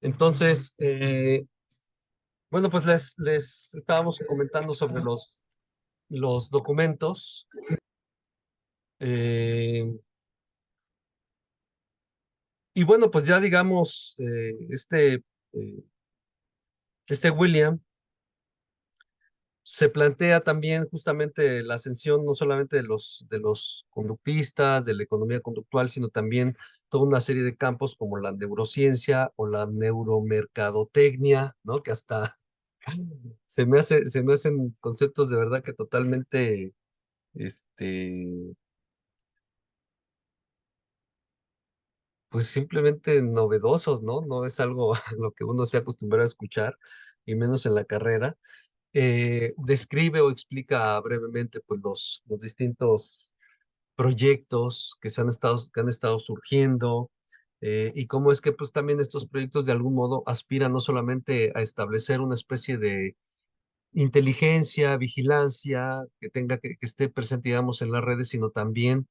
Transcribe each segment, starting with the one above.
Entonces, bueno, pues les estábamos comentando sobre los documentos. eh, y bueno, pues ya digamos, este William se plantea también justamente la ascensión no solamente de los conductistas, de la economía conductual, sino también toda una serie de campos como la neurociencia o la neuromercadotecnia, ¿no? Que hasta se me hacen conceptos de verdad que totalmente, este, pues simplemente novedosos, ¿no? No es algo a lo que uno se acostumbrado a escuchar, y menos en la carrera. Describe o explica brevemente pues los distintos proyectos que han estado surgiendo, y cómo es que pues también estos proyectos de algún modo aspiran no solamente a establecer una especie de inteligencia, vigilancia, que esté presente, digamos, en las redes, sino también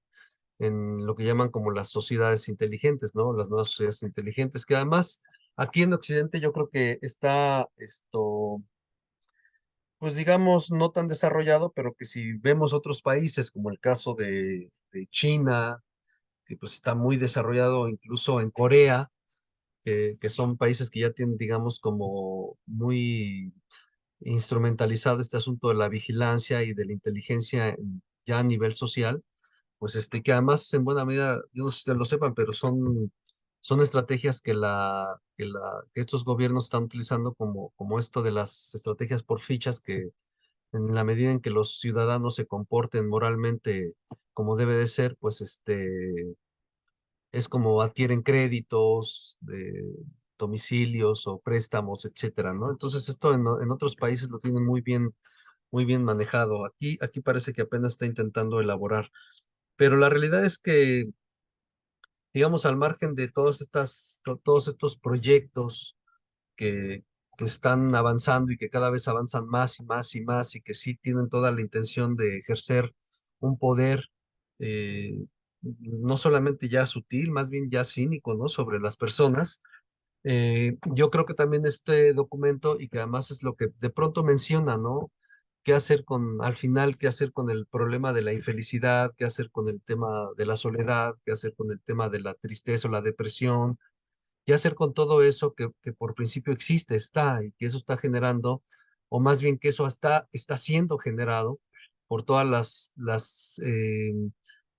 en lo que llaman como las sociedades inteligentes, ¿no? Las nuevas sociedades inteligentes, que además aquí en Occidente yo creo que está esto, pues digamos, no tan desarrollado, pero que si vemos otros países, como el caso de China, que pues está muy desarrollado incluso en Corea, que son países que ya tienen, digamos, como muy instrumentalizado este asunto de la vigilancia y de la inteligencia ya a nivel social, pues que además en buena medida, yo no sé si ustedes lo sepan, pero son estrategias que estos gobiernos están utilizando como esto de las estrategias por fichas, que en la medida en que los ciudadanos se comporten moralmente como debe de ser, pues es como adquieren créditos de domicilios o préstamos, etcétera, ¿no? Entonces esto en otros países lo tienen muy bien manejado. Aquí parece que apenas está intentando elaborar. Pero la realidad es que, digamos, al margen de todos estos proyectos que, que están avanzando y que cada vez avanzan más y más y más, y que sí tienen toda la intención de ejercer un poder, eh, no solamente ya sutil, más bien ya cínico, ¿no? Sobre las personas. Yo creo que también este documento, y que además es lo que de pronto menciona, ¿no? ¿Qué hacer al final, qué hacer con el problema de la infelicidad? ¿Qué hacer con el tema de la soledad? ¿Qué hacer con el tema de la tristeza o la depresión? ¿Qué hacer con todo eso que por principio existe, está, y que eso está generando, o más bien que eso está siendo generado por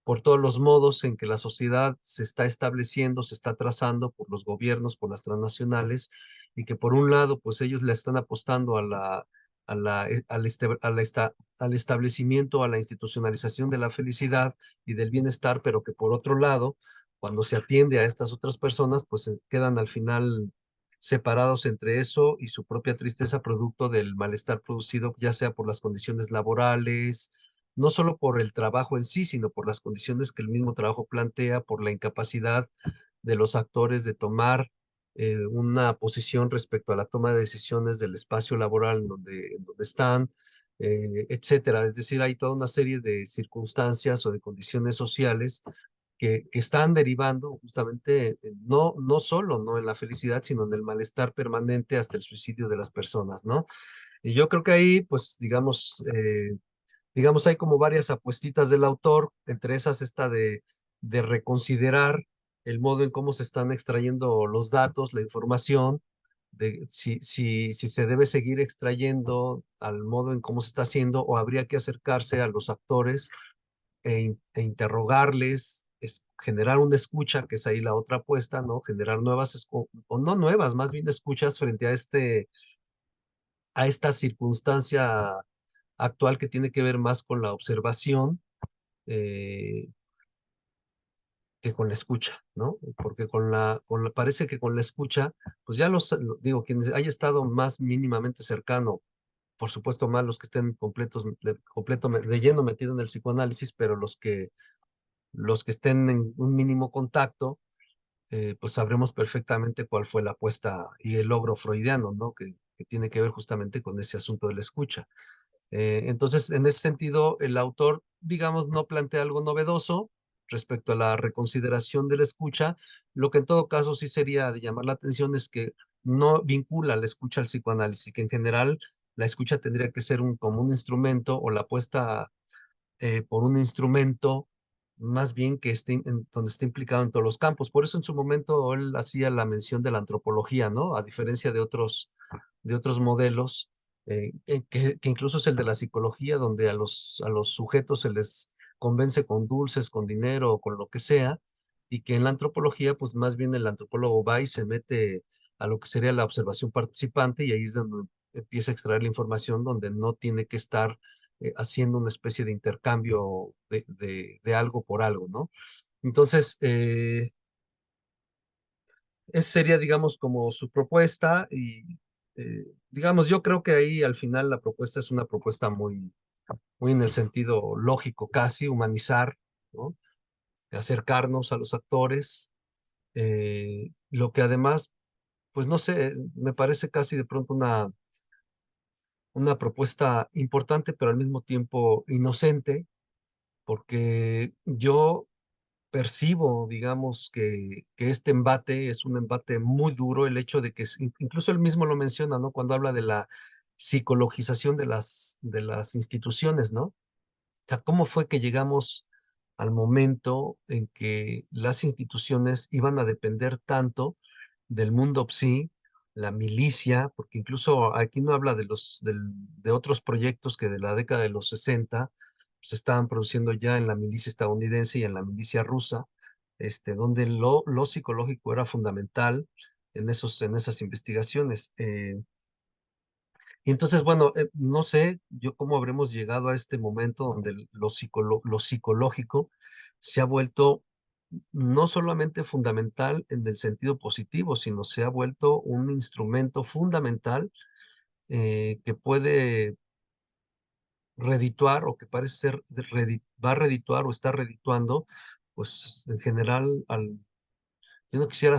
por todos los modos en que la sociedad se está estableciendo, se está trazando por los gobiernos, por las transnacionales, y que por un lado, pues ellos le están apostando a la, al, este- a la esta- al establecimiento, a la institucionalización de la felicidad y del bienestar, pero que por otro lado, cuando se atiende a estas otras personas, pues se quedan al final separados entre eso y su propia tristeza, producto del malestar producido, ya sea por las condiciones laborales, no solo por el trabajo en sí, sino por las condiciones que el mismo trabajo plantea, por la incapacidad de los actores de tomar una posición respecto a la toma de decisiones del espacio laboral en donde están, etcétera. Es decir, hay toda una serie de circunstancias o de condiciones sociales que están derivando justamente, no solo no en la felicidad, sino en el malestar permanente hasta el suicidio de las personas, ¿no? Y yo creo que ahí, pues, digamos, hay como varias apuestitas del autor, entre esas esta de reconsiderar el modo en cómo se están extrayendo los datos, la información, de si se debe seguir extrayendo al modo en cómo se está haciendo, o habría que acercarse a los actores e interrogarles, generar una escucha, que es ahí la otra apuesta, ¿no? Generar o no nuevas, más bien escuchas frente a esta circunstancia actual que tiene que ver más con la observación, eh, que con la escucha, ¿no? Porque parece que con la escucha, pues ya digo, quienes haya estado más mínimamente cercano, por supuesto más los que estén de lleno metido en el psicoanálisis, pero los que estén en un mínimo contacto, pues sabremos perfectamente cuál fue la apuesta y el logro freudiano, ¿no? Que tiene que ver justamente con ese asunto de la escucha. Entonces, en ese sentido, el autor, digamos, no plantea algo novedoso respecto a la reconsideración de la escucha. Lo que en todo caso sí sería de llamar la atención es que no vincula la escucha al psicoanálisis, que en general la escucha tendría que ser como un instrumento o la apuesta por un instrumento más bien que esté, donde esté implicado en todos los campos. Por eso en su momento él hacía la mención de la antropología, ¿no? A diferencia de otros modelos, que incluso es el de la psicología, donde a los sujetos se les convence con dulces, con dinero o con lo que sea, y que en la antropología, pues más bien el antropólogo va y se mete a lo que sería la observación participante y ahí es donde empieza a extraer la información donde no tiene que estar haciendo una especie de intercambio de algo por algo, ¿no? Entonces, esa sería, digamos, como su propuesta y, digamos, yo creo que ahí al final la propuesta es una propuesta muy en el sentido lógico, casi, humanizar, ¿no? Acercarnos a los actores, lo que además, pues no sé, me parece casi de pronto una propuesta importante, pero al mismo tiempo inocente, porque yo percibo, digamos, que este embate es un embate muy duro, el hecho de que, incluso él mismo lo menciona, ¿no? Cuando habla de la psicologización de las instituciones, ¿no? O sea, ¿cómo fue que llegamos al momento en que las instituciones iban a depender tanto del mundo psi, la milicia, porque incluso aquí no habla de de otros proyectos que de la década de los 60 se estaban produciendo ya en la milicia estadounidense y en la milicia rusa, donde lo psicológico era fundamental en esas investigaciones. Y entonces, bueno, no sé yo cómo habremos llegado a este momento donde lo psicológico se ha vuelto no solamente fundamental en el sentido positivo, sino se ha vuelto un instrumento fundamental que puede redituar o que parece ser va a redituar o está redituando, pues en general, yo no quisiera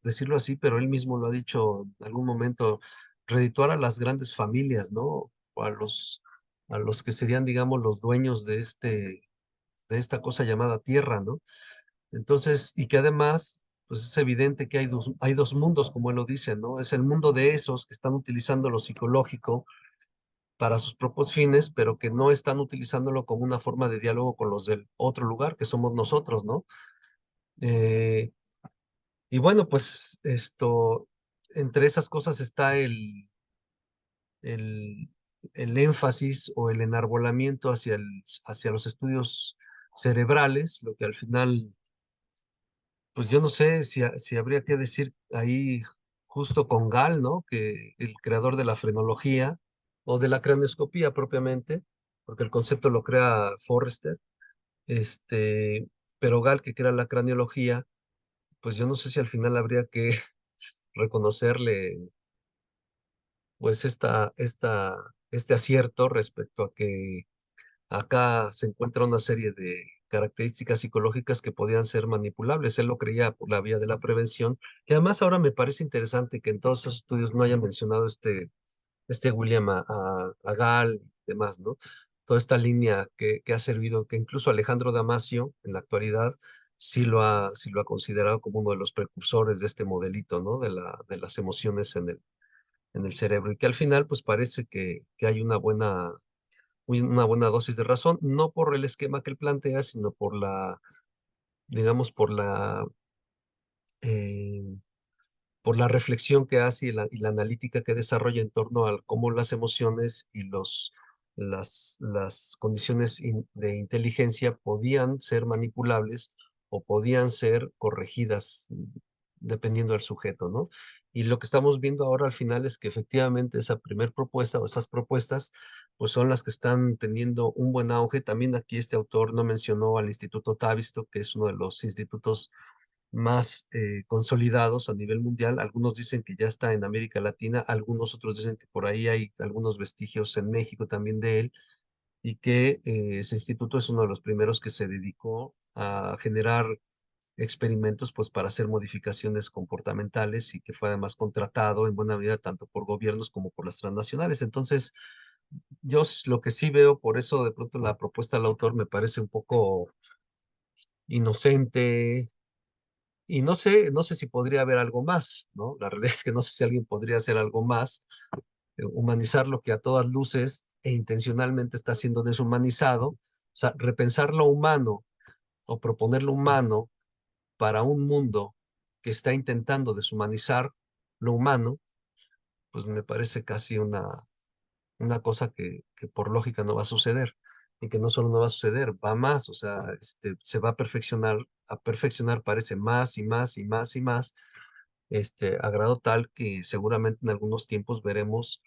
decirlo así, pero él mismo lo ha dicho en algún momento, redituar a las grandes familias, ¿no? O a los que serían, digamos, los dueños de esta cosa llamada tierra, ¿no? Entonces, y que además, pues es evidente que hay dos mundos, como él lo dice, ¿no? Es el mundo de esos que están utilizando lo psicológico para sus propios fines, pero que no están utilizándolo como una forma de diálogo con los del otro lugar, que somos nosotros, ¿no? Eh, y bueno, pues entre esas cosas está el, el énfasis o el enarbolamiento hacia los estudios cerebrales, lo que al final pues yo no sé si habría que decir ahí justo con Gall, ¿no? Que el creador de la frenología o de la cranioscopía propiamente, porque el concepto lo crea Forrester, este, pero Gall que crea la craniología, pues yo no sé si al final habría que reconocerle pues este acierto respecto a que acá se encuentra una serie de características psicológicas que podían ser manipulables. Él lo creía por la vía de la prevención, que además ahora me parece interesante que en todos esos estudios no hayan mencionado este William a Gall y demás, ¿no? Toda esta línea que ha servido, que incluso Alejandro Damasio en la actualidad sí lo ha considerado como uno de los precursores de este modelito, ¿no? De las emociones en el cerebro y que al final pues parece que hay una buena dosis de razón, no por el esquema que él plantea, sino por digamos, eh, por la reflexión que hace y la analítica que desarrolla en torno a cómo las emociones y las condiciones de inteligencia podían ser manipulables o podían ser corregidas dependiendo del sujeto, ¿no? Y lo que estamos viendo ahora al final es que efectivamente esa primer propuesta o esas propuestas pues son las que están teniendo un buen auge. También aquí este autor no mencionó al Instituto Tavistock, que es uno de los institutos más consolidados a nivel mundial. Algunos dicen que ya está en América Latina, algunos otros dicen que por ahí hay algunos vestigios en México también de él, y que ese instituto es uno de los primeros que se dedicó a generar experimentos pues para hacer modificaciones comportamentales y que fue además contratado en buena medida tanto por gobiernos como por las transnacionales. Entonces, lo que sí veo, por eso de pronto la propuesta del autor me parece un poco inocente, y no sé si podría haber algo más, ¿no? La realidad es que no sé si alguien podría hacer algo más, humanizar lo que a todas luces e intencionalmente está siendo deshumanizado, o sea, repensar lo humano o proponer lo humano para un mundo que está intentando deshumanizar lo humano, pues me parece casi una cosa que por lógica no va a suceder. Y que no solo no va a suceder, va más, o sea, se va a perfeccionar, parece más y más y más y más, a grado tal que seguramente en algunos tiempos veremos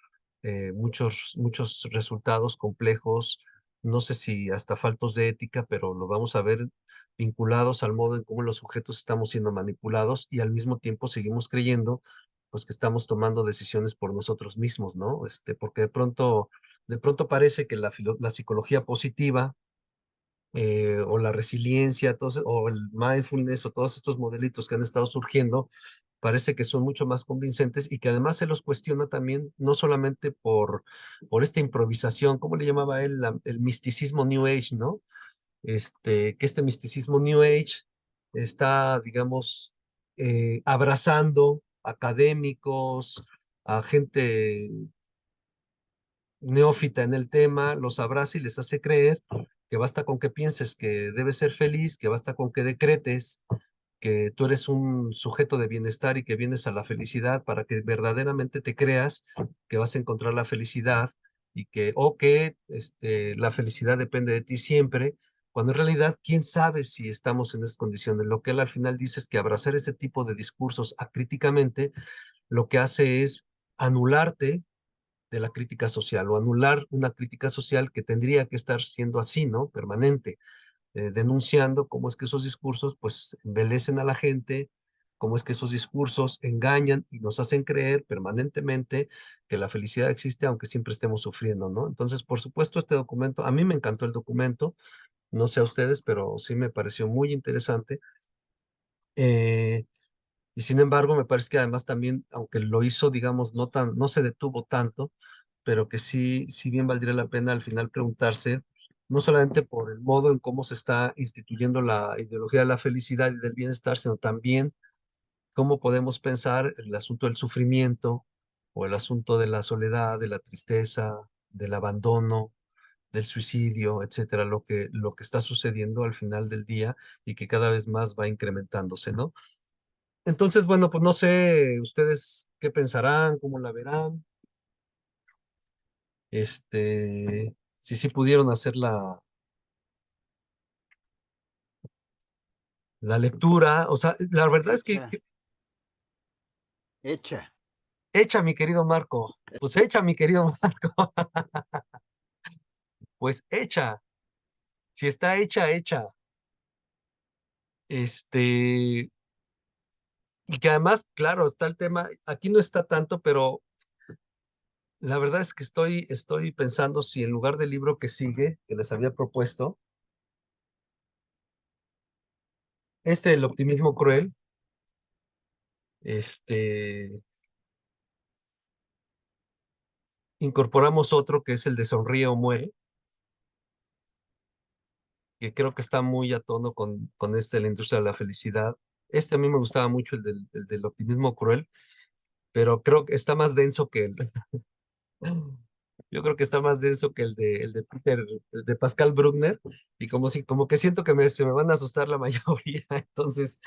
muchos resultados complejos, no sé si hasta faltos de ética, pero lo vamos a ver vinculados al modo en cómo los sujetos estamos siendo manipulados y al mismo tiempo seguimos creyendo pues que estamos tomando decisiones por nosotros mismos, ¿no? Porque de pronto parece que la psicología positiva o la resiliencia, o el mindfulness o todos estos modelitos que han estado surgiendo, parece que son mucho más convincentes y que además se los cuestiona también, no solamente por esta improvisación, ¿cómo le llamaba él? El misticismo New Age, ¿no? Que este misticismo New Age está, digamos, abrazando académicos, a gente neófita en el tema, los abraza y les hace creer que basta con que pienses que debes ser feliz, que basta con que decretes que tú eres un sujeto de bienestar y que vienes a la felicidad para que verdaderamente te creas que vas a encontrar la felicidad o que la felicidad depende de ti siempre, cuando en realidad, quién sabe si estamos en esas condiciones. Lo que él al final dice es que abrazar ese tipo de discursos acríticamente lo que hace es anularte de la crítica social o anular una crítica social que tendría que estar siendo así, ¿no? Permanente, denunciando cómo es que esos discursos pues envilecen a la gente, cómo es que esos discursos engañan y nos hacen creer permanentemente que la felicidad existe aunque siempre estemos sufriendo, ¿no? Entonces, por supuesto, este documento, a mí me encantó el documento, no sé a ustedes, pero sí me pareció muy interesante. eh, y sin embargo, me parece que además también, aunque lo hizo, digamos, no se detuvo tanto, pero que sí bien valdría la pena al final preguntarse, no solamente por el modo en cómo se está instituyendo la ideología de la felicidad y del bienestar, sino también cómo podemos pensar el asunto del sufrimiento o el asunto de la soledad, de la tristeza, del abandono, del suicidio, etcétera, lo que está sucediendo al final del día y que cada vez más va incrementándose, ¿no? Entonces, bueno, pues no sé ustedes qué pensarán, cómo la verán, si sí pudieron hacer la lectura, o sea, la verdad es que, Hecha, hecha. hecha, mi querido Marco, pues hecha, mi querido Marco, pues hecha, si está hecha, hecha, y que además, claro, está el tema, aquí no está tanto, pero la verdad es que estoy pensando si en lugar del libro que sigue, que les había propuesto, El optimismo cruel, este, incorporamos otro que es el de Sonríe o Muere, que creo que está muy a tono con la industria de la felicidad. A mí me gustaba mucho el del optimismo cruel, pero creo que está más denso que yo creo que está más denso que el de Pascal Bruckner, y como que siento que se me van a asustar la mayoría, entonces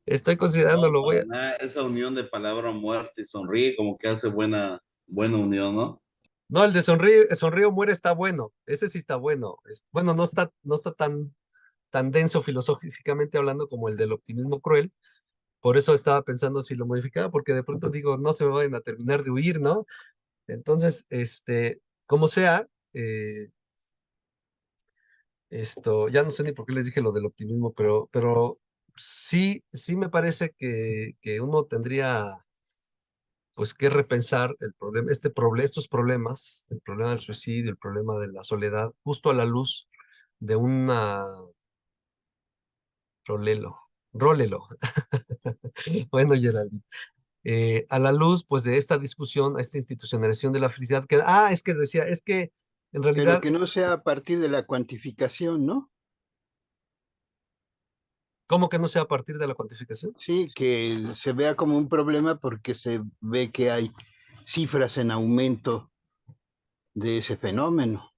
estoy No, considerándolo, para nada, esa unión de palabra muerte y sonríe como que hace buena unión, ¿no? no, el de Sonríe o Muere está bueno, ese sí está bueno, bueno, no está tan denso filosóficamente hablando como el del optimismo cruel. Por eso estaba pensando si lo modificaba, porque de pronto digo, no se me vayan a terminar de huir, ¿no? Entonces, como sea, ya no sé ni por qué les dije lo del optimismo, pero sí me parece que uno tendría pues que repensar el problema, estos problemas, el problema del suicidio, el problema de la soledad, justo a la luz de una rolelo, rólelo. Bueno, Geraldine. A la luz, pues, de esta discusión, a esta institucionalización de la felicidad, es que decía, es que en Pero realidad, que no sea a partir de la cuantificación, ¿no? ¿Cómo que no sea a partir de la cuantificación? Sí, que se vea como un problema porque se ve que hay cifras en aumento de ese fenómeno.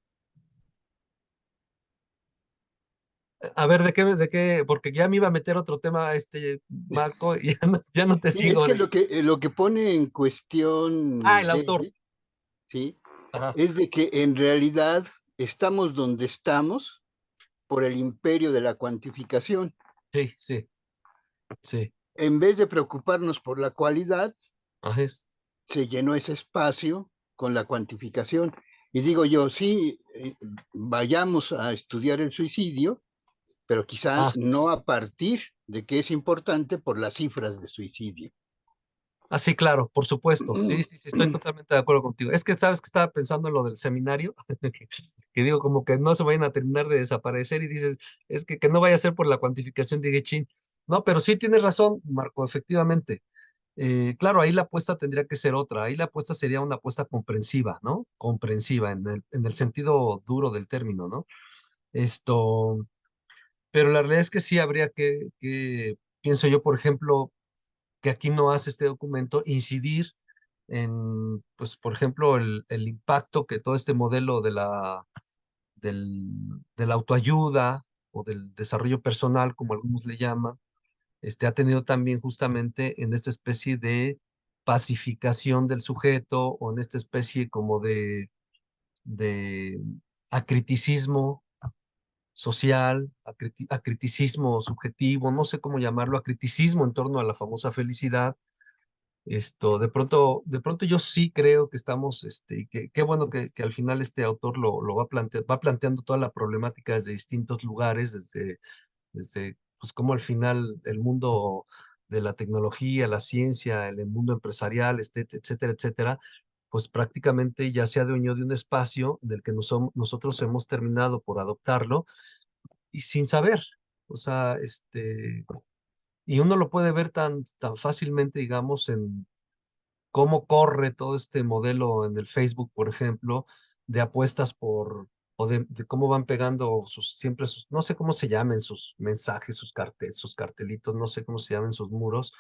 A ver, ¿de qué? Porque ya me iba a meter otro tema, Marco, y ya no te Sí, es sigo que de. lo que pone en cuestión El autor. ¿sí? Ajá. Es de que en realidad estamos donde estamos por el imperio de la cuantificación. Sí, sí, sí. En vez de preocuparnos por la cualidad, Ajá. se llenó ese espacio con la cuantificación. Y digo yo, sí, vayamos a estudiar el suicidio, pero quizás Ah, no a partir de que es importante por las cifras de suicidio. sí, claro, por supuesto. Sí, sí, sí, estoy totalmente de acuerdo contigo. Es que sabes que estaba pensando en lo del seminario, que digo, como que no se vayan a terminar de desaparecer y dices, es que no vaya a ser por la cuantificación de Gechin. No, pero sí tienes razón, Marco, efectivamente. Claro, ahí la apuesta tendría que ser otra. Ahí la apuesta sería una apuesta comprensiva, ¿no? Comprensiva en el sentido duro del término, ¿no? Esto, pero la realidad es que sí habría pienso yo, por ejemplo, que aquí no hace este documento, incidir en, pues, por ejemplo, el impacto que todo este modelo de la autoayuda o del desarrollo personal, como algunos le llaman, ha tenido también justamente en esta especie de pacificación del sujeto o en esta especie como de acriticismo social, acriticismo subjetivo, no sé cómo llamarlo, acriticismo en torno a la famosa felicidad. De pronto yo sí creo que estamos, y que qué bueno que al final este autor lo va planteando toda la problemática desde distintos lugares, desde pues cómo al final el mundo de la tecnología, la ciencia, el mundo empresarial, etcétera, etcétera, pues prácticamente ya se adueñó de un espacio del que nosotros hemos terminado por adoptarlo y sin saber, o sea, y uno lo puede ver tan fácilmente, digamos, en cómo corre todo este modelo en el Facebook, por ejemplo, de apuestas o de cómo van pegando siempre no sé cómo se llamen sus mensajes, sus cartelitos, no sé cómo se llamen sus muros,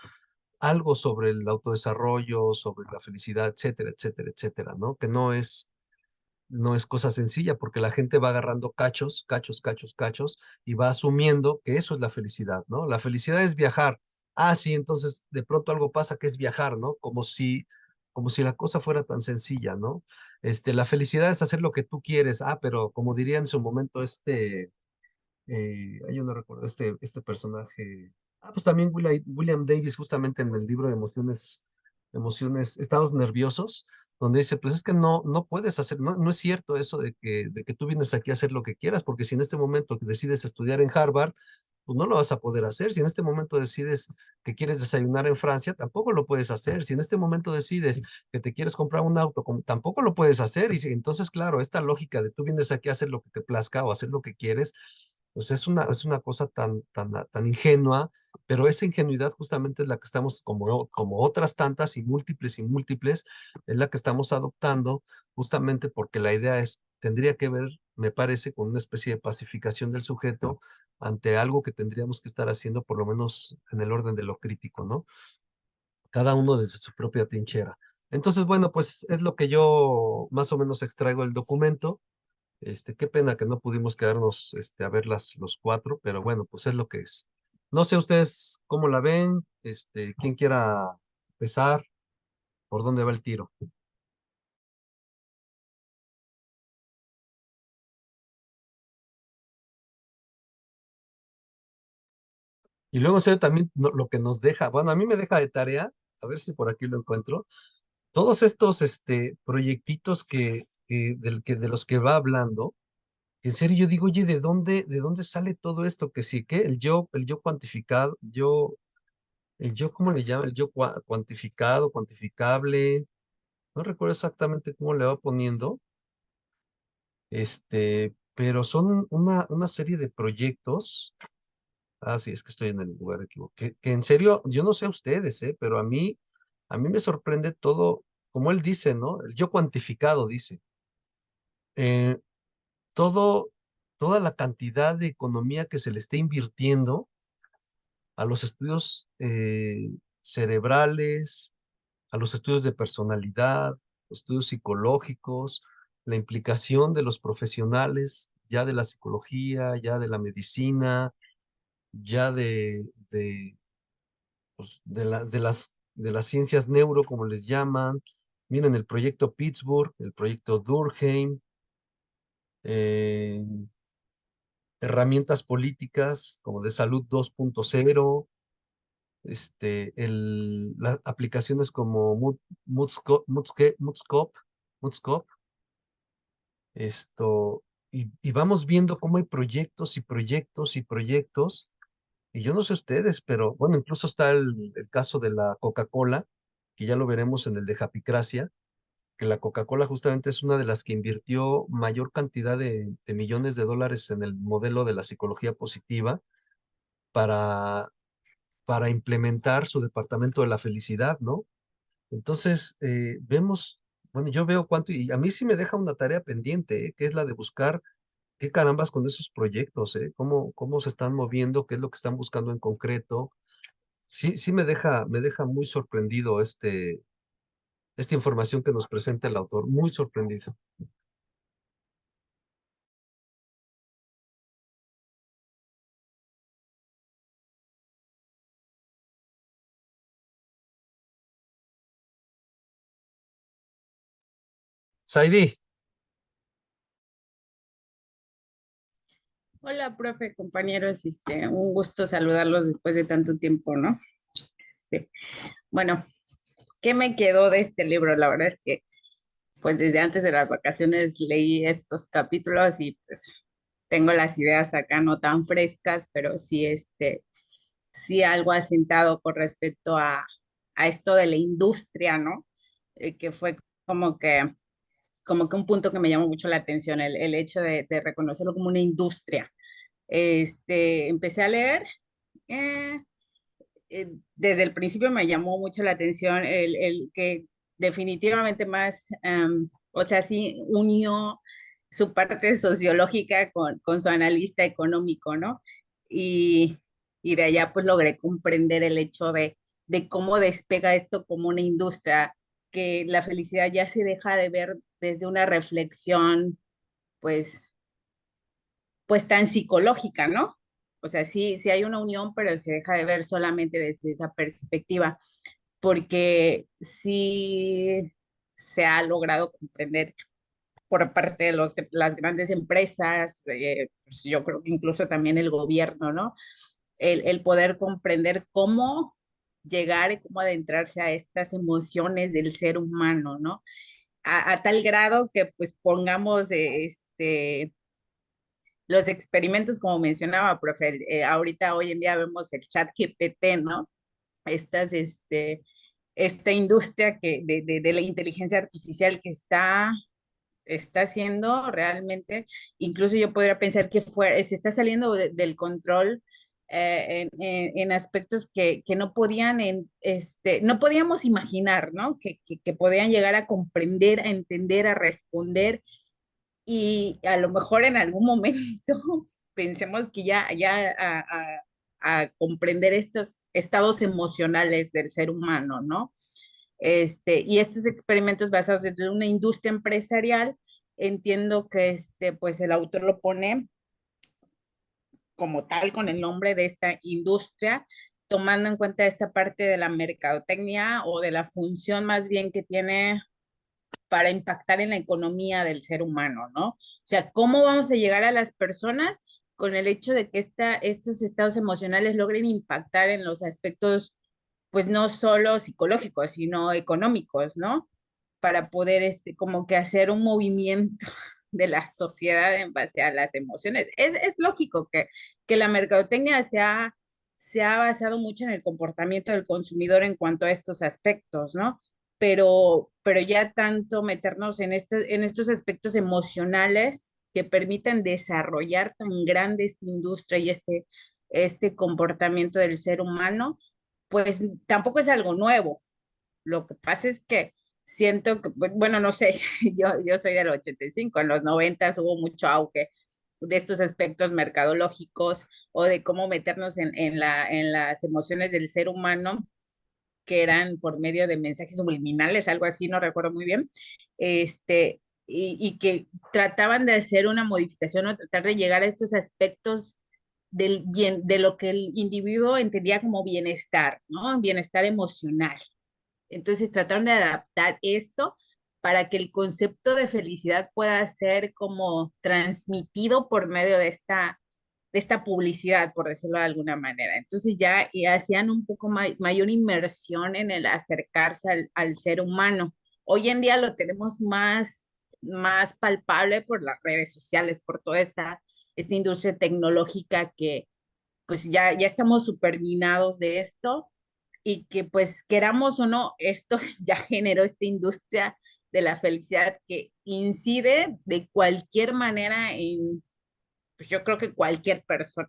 algo sobre el autodesarrollo, sobre la felicidad, etcétera, etcétera, etcétera, ¿no? Que no es cosa sencilla porque la gente va agarrando cachos, cachos, cachos, cachos y va asumiendo que eso es la felicidad, ¿no? La felicidad es viajar. Sí, entonces de pronto algo pasa que es viajar, ¿no? Como si la cosa fuera tan sencilla, ¿no? La felicidad es hacer lo que tú quieres. Pero como diría en su momento yo no recuerdo este personaje. Pues también William Davis, justamente en el libro de estados nerviosos, donde dice, pues es que no puedes hacer, no es cierto eso de que tú vienes aquí a hacer lo que quieras, porque si en este momento decides estudiar en Harvard, pues no lo vas a poder hacer. Si en este momento decides que quieres desayunar en Francia, tampoco lo puedes hacer. Si en este momento decides que te quieres comprar un auto, tampoco lo puedes hacer. Entonces, claro, esta lógica de tú vienes aquí a hacer lo que te plazca o hacer lo que quieres, pues es una cosa tan ingenua, pero esa ingenuidad justamente es la que estamos, como otras tantas y múltiples, es la que estamos adoptando justamente porque la idea tendría que ver, me parece, con una especie de pacificación del sujeto ante algo que tendríamos que estar haciendo por lo menos en el orden de lo crítico, ¿no? Cada uno desde su propia trinchera. Entonces, bueno, pues es lo que yo más o menos extraigo del documento. Qué pena que no pudimos quedarnos a ver los cuatro, pero bueno, pues es lo que es. No sé ustedes cómo la ven, quién quiera empezar, por dónde va el tiro. Y luego, en serio, también lo que nos deja, bueno, a mí me deja de tarea, a ver si por aquí lo encuentro, todos estos proyectitos de los que va hablando. En serio, yo digo, oye, ¿de dónde sale todo esto? Que sí, que el yo cuantificado, el yo, ¿cómo le llama? El yo cuantificado, cuantificable, no recuerdo exactamente cómo le va poniendo, pero son una serie de proyectos. Sí, es que estoy en el lugar equivocado. Que en serio, yo no sé a ustedes, pero a mí me sorprende todo, como él dice, ¿no? El yo cuantificado, dice. Eh, todo, toda la cantidad de economía que se le está invirtiendo a los estudios cerebrales, a los estudios de personalidad, los estudios psicológicos, la implicación de los profesionales, ya de la psicología, ya de la medicina, ya pues, de las ciencias neuro, como les llaman. Miren, el proyecto Pittsburgh, el proyecto Durkheim, eh, herramientas políticas como de salud 2.0, las aplicaciones como Moodscope, y vamos viendo cómo hay proyectos y proyectos y proyectos, y yo no sé ustedes, pero bueno, incluso está el caso de la Coca-Cola, que ya lo veremos en el de Japicracia, que la Coca-Cola justamente es una de las que invirtió mayor cantidad de millones de dólares en el modelo de la psicología positiva para, para implementar su departamento de la felicidad, ¿no? Entonces, vemos, bueno, yo veo cuánto, y a mí sí me deja una tarea pendiente, que es la de buscar qué carambas con esos proyectos, cómo se están moviendo, qué es lo que están buscando en concreto. Sí, sí me deja muy sorprendido esta información que nos presenta el autor, muy sorprendido. Saidi, Hola, profe, compañeros, un gusto saludarlos después de tanto tiempo, ¿no? Este, bueno, ¿qué me quedó de este libro? La verdad es que, pues desde antes de las vacaciones leí estos capítulos y pues tengo las ideas acá no tan frescas, pero sí, sí algo asentado con respecto a esto de la industria, ¿no? Que fue como que, como que un punto que me llamó mucho la atención, el hecho de reconocerlo como una industria. Empecé a leer. eh, Desde el principio me llamó mucho la atención el que definitivamente más, o sea, sí unió su parte sociológica con su analista económico, ¿no? Y, y de allá pues logré comprender el hecho de cómo despega esto como una industria, que la felicidad ya se deja de ver desde una reflexión, pues pues tan psicológica, ¿no? O sea, sí, sí hay una unión, pero se deja de ver solamente desde esa perspectiva, porque sí se ha logrado comprender por parte de las grandes empresas, pues yo creo que incluso también el gobierno, ¿no? El poder comprender cómo llegar y cómo adentrarse a estas emociones del ser humano, ¿no? A tal grado que pues pongamos los experimentos, como mencionaba, profe, ahorita hoy en día vemos el chat GPT, ¿no? Estas, esta industria de la inteligencia artificial que está haciendo realmente, incluso yo podría pensar que se está saliendo del control en aspectos que no podían, no podíamos imaginar, ¿no? Que podían llegar a comprender, a entender, a responder y a lo mejor en algún momento pensemos que ya a comprender estos estados emocionales del ser humano, ¿no? Y estos experimentos basados desde una industria empresarial, entiendo que pues el autor lo pone como tal con el nombre de esta industria, tomando en cuenta esta parte de la mercadotecnia o de la función más bien que tiene para impactar en la economía del ser humano, ¿no? O sea, ¿cómo vamos a llegar a las personas con el hecho de que estos estados emocionales logren impactar en los aspectos, pues no solo psicológicos, sino económicos, ¿no? Para poder, como que hacer un movimiento de la sociedad en base a las emociones. Es lógico que la mercadotecnia se ha basado mucho en el comportamiento del consumidor en cuanto a estos aspectos, ¿no? Pero ya tanto meternos en estos aspectos emocionales que permitan desarrollar tan grande esta industria y este comportamiento del ser humano, pues tampoco es algo nuevo. Lo que pasa es que siento que, bueno, no sé, yo soy del 85, en los 90 hubo mucho auge de estos aspectos mercadológicos o de cómo meternos en las emociones del ser humano, que eran por medio de mensajes subliminales, algo así, no recuerdo muy bien, y que trataban de hacer una modificación o tratar de llegar a estos aspectos del bien, de lo que el individuo entendía como bienestar, ¿no? Bienestar emocional. Entonces trataron de adaptar esto para que el concepto de felicidad pueda ser como transmitido por medio de esta publicidad, por decirlo de alguna manera. Entonces ya y hacían un poco mayor inmersión en el acercarse al ser humano. Hoy en día lo tenemos más palpable por las redes sociales, por toda esta industria tecnológica que pues ya estamos superminados de esto y que pues queramos o no, esto ya generó esta industria de la felicidad que incide de cualquier manera en, pues yo creo que cualquier persona,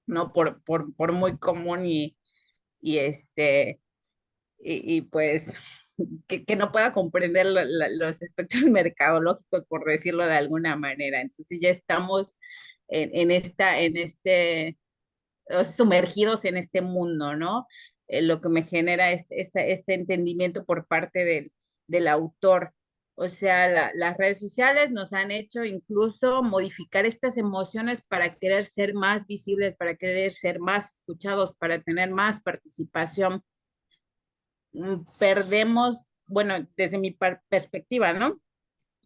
¿no? Por muy común y pues que no pueda comprender los aspectos mercadológicos, por decirlo de alguna manera. Entonces ya estamos en este sumergidos en este mundo, ¿no? Lo que me genera este entendimiento por parte del autor. O sea, las redes sociales nos han hecho incluso modificar estas emociones para querer ser más visibles, para querer ser más escuchados, para tener más participación. Perdemos, bueno, desde mi perspectiva, ¿no?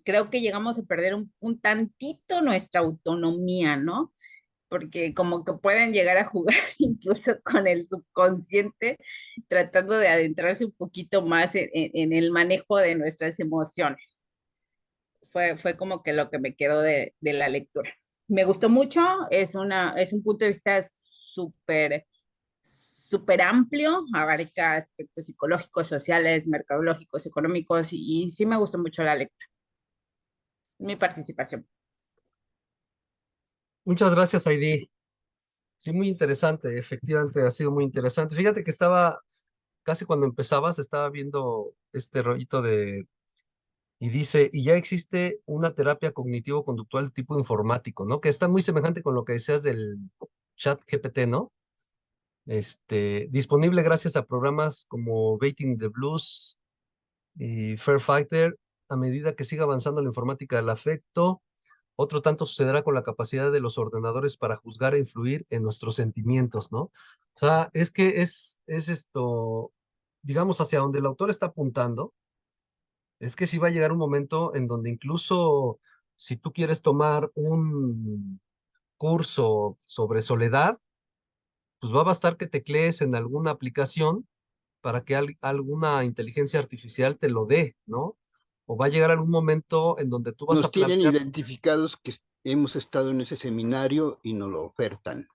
Creo que llegamos a perder un tantito nuestra autonomía, ¿no? Porque como que pueden llegar a jugar incluso con el subconsciente, tratando de adentrarse un poquito más en el manejo de nuestras emociones. Fue como que lo que me quedó de la lectura. Me gustó mucho, es un punto de vista súper amplio, abarca aspectos psicológicos, sociales, mercadológicos, económicos, y sí me gustó mucho la lectura, mi participación. Muchas gracias, Heidi. Sí, muy interesante, efectivamente ha sido muy interesante. Fíjate que estaba, casi cuando empezabas, estaba viendo este rollito y dice, y ya existe una terapia cognitivo-conductual tipo informático, ¿no? Que está muy semejante con lo que decías del chat GPT, ¿no? Disponible gracias a programas como Baiting the Blues y Fair Fighter. A medida que siga avanzando la informática del afecto, otro tanto sucederá con la capacidad de los ordenadores para juzgar e influir en nuestros sentimientos, ¿no? O sea, es que es esto, digamos, hacia donde el autor está apuntando, es que sí va a llegar un momento en donde incluso si tú quieres tomar un curso sobre soledad, pues va a bastar que teclees en alguna aplicación para que alguna inteligencia artificial te lo dé, ¿no? O va a llegar algún momento en donde tú vas Nos a tienen plantear, identificados que hemos estado en ese seminario y nos lo ofertan.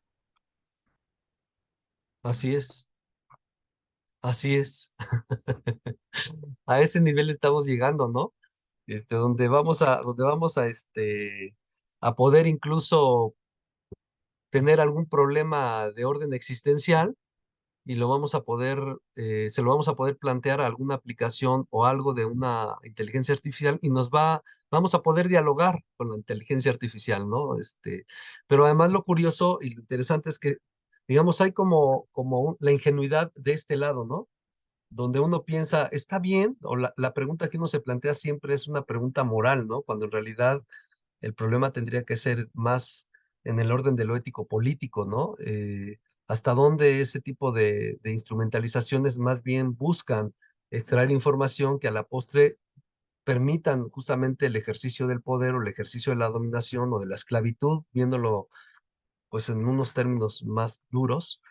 así es, así es, a ese nivel estamos llegando, ¿no? Donde vamos a poder incluso tener algún problema de orden existencial y lo vamos a poder, se lo vamos a poder plantear a alguna aplicación o algo de una inteligencia artificial y vamos a poder dialogar con la inteligencia artificial, ¿no? Pero además lo curioso y lo interesante es que, digamos, hay como la ingenuidad de este lado, ¿no? Donde uno piensa, está bien, o la pregunta que uno se plantea siempre es una pregunta moral, ¿no? Cuando en realidad el problema tendría que ser más en el orden de lo ético político, ¿no? Hasta dónde ese tipo de instrumentalizaciones más bien buscan extraer información que a la postre permitan justamente el ejercicio del poder o el ejercicio de la dominación o de la esclavitud, viéndolo pues en unos términos más duros,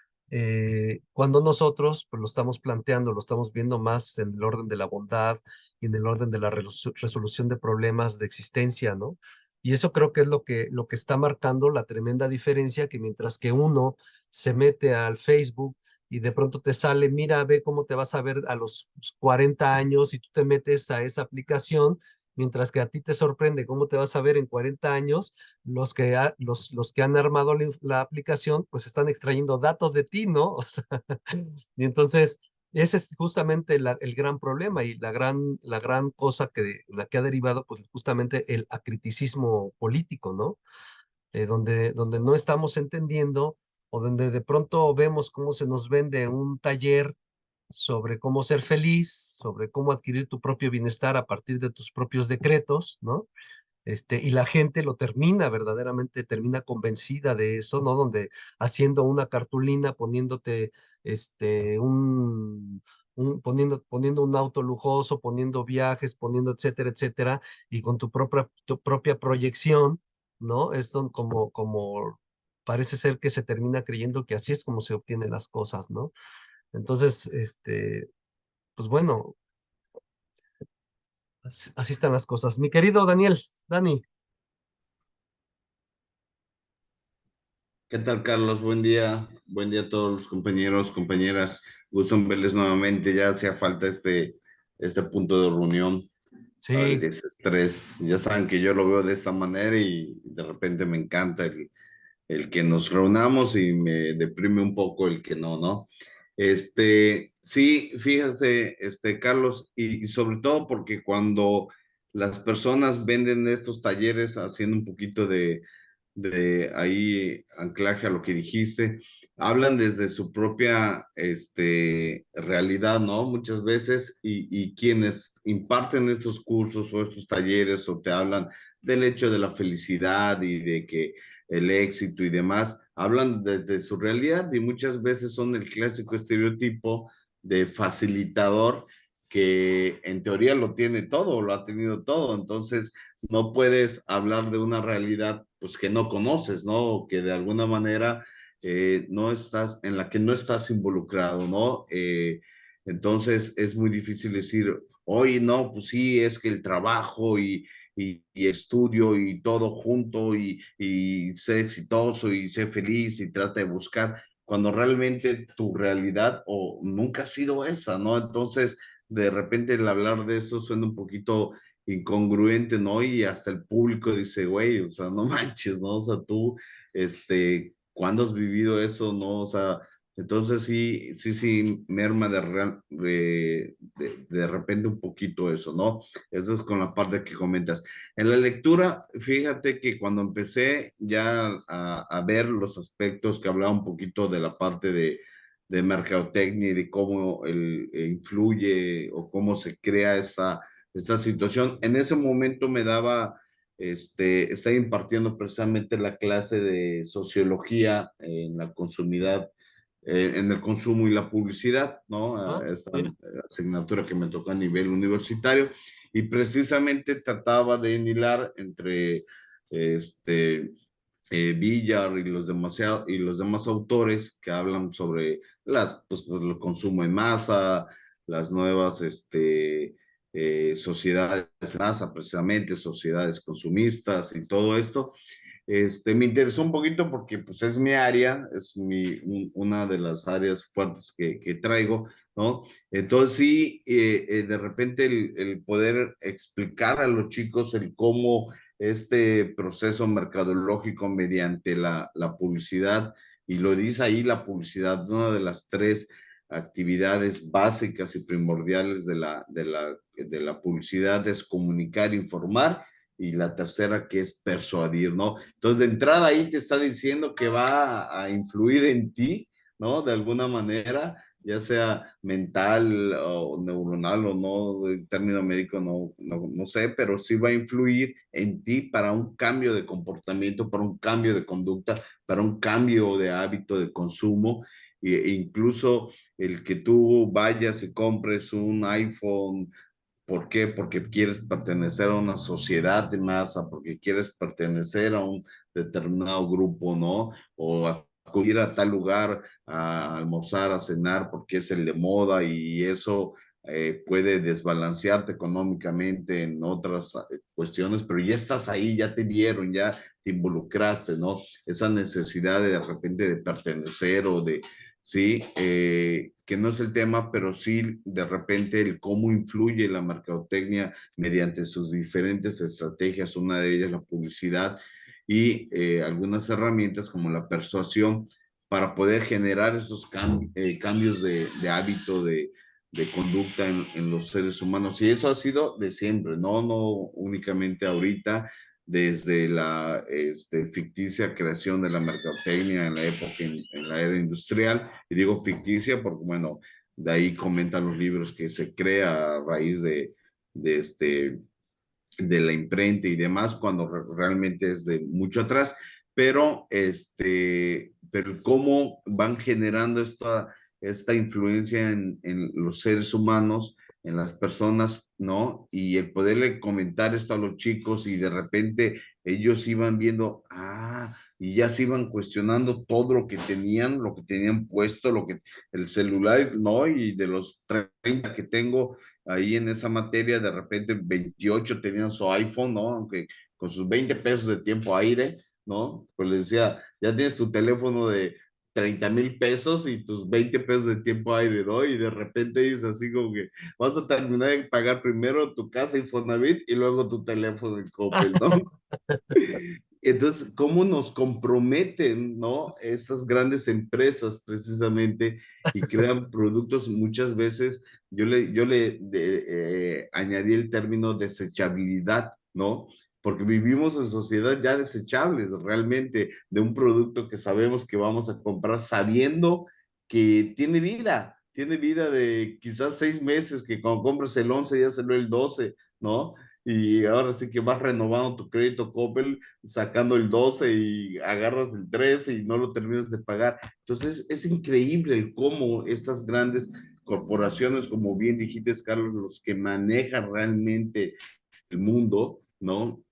cuando nosotros pues lo estamos planteando, lo estamos viendo más en el orden de la bondad y en el orden de la resolución de problemas de existencia, ¿no? Y eso creo que es lo que está marcando la tremenda diferencia, que mientras que uno se mete al Facebook y de pronto te sale, mira, ve cómo te vas a ver a los 40 años y tú te metes a esa aplicación, mientras que a ti te sorprende cómo te vas a ver en 40 años, los que han armado la aplicación, pues están extrayendo datos de ti, ¿no? O sea, y entonces, ese es justamente el gran problema y la gran cosa la que ha derivado, pues justamente el acriticismo político, ¿no? donde no estamos entendiendo o donde de pronto vemos cómo se nos vende un taller sobre cómo ser feliz, sobre cómo adquirir tu propio bienestar a partir de tus propios decretos, ¿no? Y la gente lo termina, verdaderamente termina convencida de eso, ¿no? Donde haciendo una cartulina, poniéndote poniendo un auto lujoso, poniendo viajes, poniendo etcétera, etcétera, y con tu propia proyección, ¿no? Como parece ser que se termina creyendo que así es como se obtienen las cosas, ¿no? Entonces, pues bueno, así están las cosas. Mi querido Dani. ¿Qué tal, Carlos? Buen día a todos los compañeros, compañeras. Gusto en verles nuevamente. Ya hacía falta este punto de reunión, el Sí, desestrés. Ya saben que yo lo veo de esta manera y de repente me encanta el que nos reunamos y me deprime un poco el que no, ¿no? Sí, fíjate, Carlos, y sobre todo porque cuando las personas venden estos talleres haciendo un poquito de ahí anclaje a lo que dijiste, hablan desde su propia realidad, ¿no? Muchas veces, y quienes imparten estos cursos o estos talleres o te hablan del hecho de la felicidad y de que el éxito y demás, hablan desde su realidad y muchas veces son el clásico estereotipo de facilitador que en teoría lo tiene todo, lo ha tenido todo, entonces no puedes hablar de una realidad pues que no conoces, ¿no? O que de alguna manera no estás, en la que no estás involucrado, ¿no? Entonces es muy difícil decir, oye, no, pues sí, es que el trabajo y estudio y todo junto y sé exitoso y sé feliz y trata de buscar, cuando realmente tu realidad o nunca ha sido esa, ¿no? Entonces, de repente el hablar de eso suena un poquito incongruente, ¿no? Y hasta el público dice, güey, o sea, no manches, ¿no? O sea, tú, ¿cuándo has vivido eso, no? O sea, entonces sí, merma de repente un poquito eso, ¿no? Eso es con la parte que comentas. En la lectura, fíjate que cuando empecé ya a ver los aspectos que hablaba un poquito de la parte de mercadotecnia y de cómo influye o cómo se crea esta situación. En ese momento me daba, estaba impartiendo precisamente la clase de sociología en la consumidad, en el consumo y la publicidad, ¿no? Esta mira. asignatura que me tocó a nivel universitario y precisamente trataba de enilar entre Villar y los demás autores que hablan sobre pues, el consumo en masa, las nuevas sociedades en masa, precisamente sociedades consumistas y todo esto. Me interesó un poquito porque pues es mi área, una de las áreas fuertes que traigo, ¿no? Entonces sí, de repente el poder explicar a los chicos el cómo este proceso mercadológico mediante la publicidad, y lo dice ahí la publicidad, una de las tres actividades básicas y primordiales de la publicidad es comunicar, informar, y la tercera que es persuadir, ¿no? Entonces, de entrada ahí te está diciendo que va a influir en ti, ¿no? De alguna manera, ya sea mental o neuronal o no, el término médico no sé, pero sí va a influir en ti para un cambio de comportamiento, para un cambio de conducta, para un cambio de hábito de consumo, e incluso el que tú vayas y compres un iPhone. ¿Por qué? Porque quieres pertenecer a una sociedad de masa, porque quieres pertenecer a un determinado grupo, ¿no? O acudir a tal lugar a almorzar, a cenar, porque es el de moda y eso puede desbalancearte económicamente en otras cuestiones, pero ya estás ahí, ya te vieron, ya te involucraste, ¿no? Esa necesidad de repente de pertenecer o de, sí, que no es el tema, pero sí de repente el cómo influye la mercadotecnia mediante sus diferentes estrategias, una de ellas la publicidad y algunas herramientas como la persuasión para poder generar esos cambios de hábito, de conducta en los seres humanos. Y eso ha sido de siempre, no únicamente ahorita. desde la ficticia creación de la mercadotecnia en la época, en la era industrial, y digo ficticia porque, bueno, de ahí comentan los libros que se crea a raíz de, este, de la imprenta y demás, cuando realmente es de mucho atrás, pero cómo van generando esta influencia en los seres humanos, en las personas, ¿no? Y el poderle comentar esto a los chicos y de repente ellos iban viendo, y ya se iban cuestionando todo lo que tenían puesto, el celular, ¿no? Y de los 30 que tengo, ahí en esa materia, de repente 28 tenían su iPhone, ¿no? Aunque con sus 20 pesos de tiempo aire, ¿no? Pues les decía, ya tienes tu teléfono de 30,000 pesos y tus 20 pesos de tiempo aire, ¿no? Y de repente ellos así como que vas a terminar de pagar primero tu casa Infonavit y luego tu teléfono en Coppel, ¿no? Entonces, ¿cómo nos comprometen, ¿no? Estas grandes empresas precisamente y crean productos muchas veces, yo le añadí el término desechabilidad, ¿no? Porque vivimos en sociedad ya desechables realmente de un producto que sabemos que vamos a comprar sabiendo que tiene vida de quizás 6 meses, que cuando compras el 11 ya salió el 12, ¿no? Y ahora sí que vas renovando tu crédito Coppel sacando el 12 y agarras el 13 y no lo terminas de pagar. Entonces es increíble el cómo estas grandes corporaciones, como bien dijiste, Carlos, los que manejan realmente el mundo, ¿no?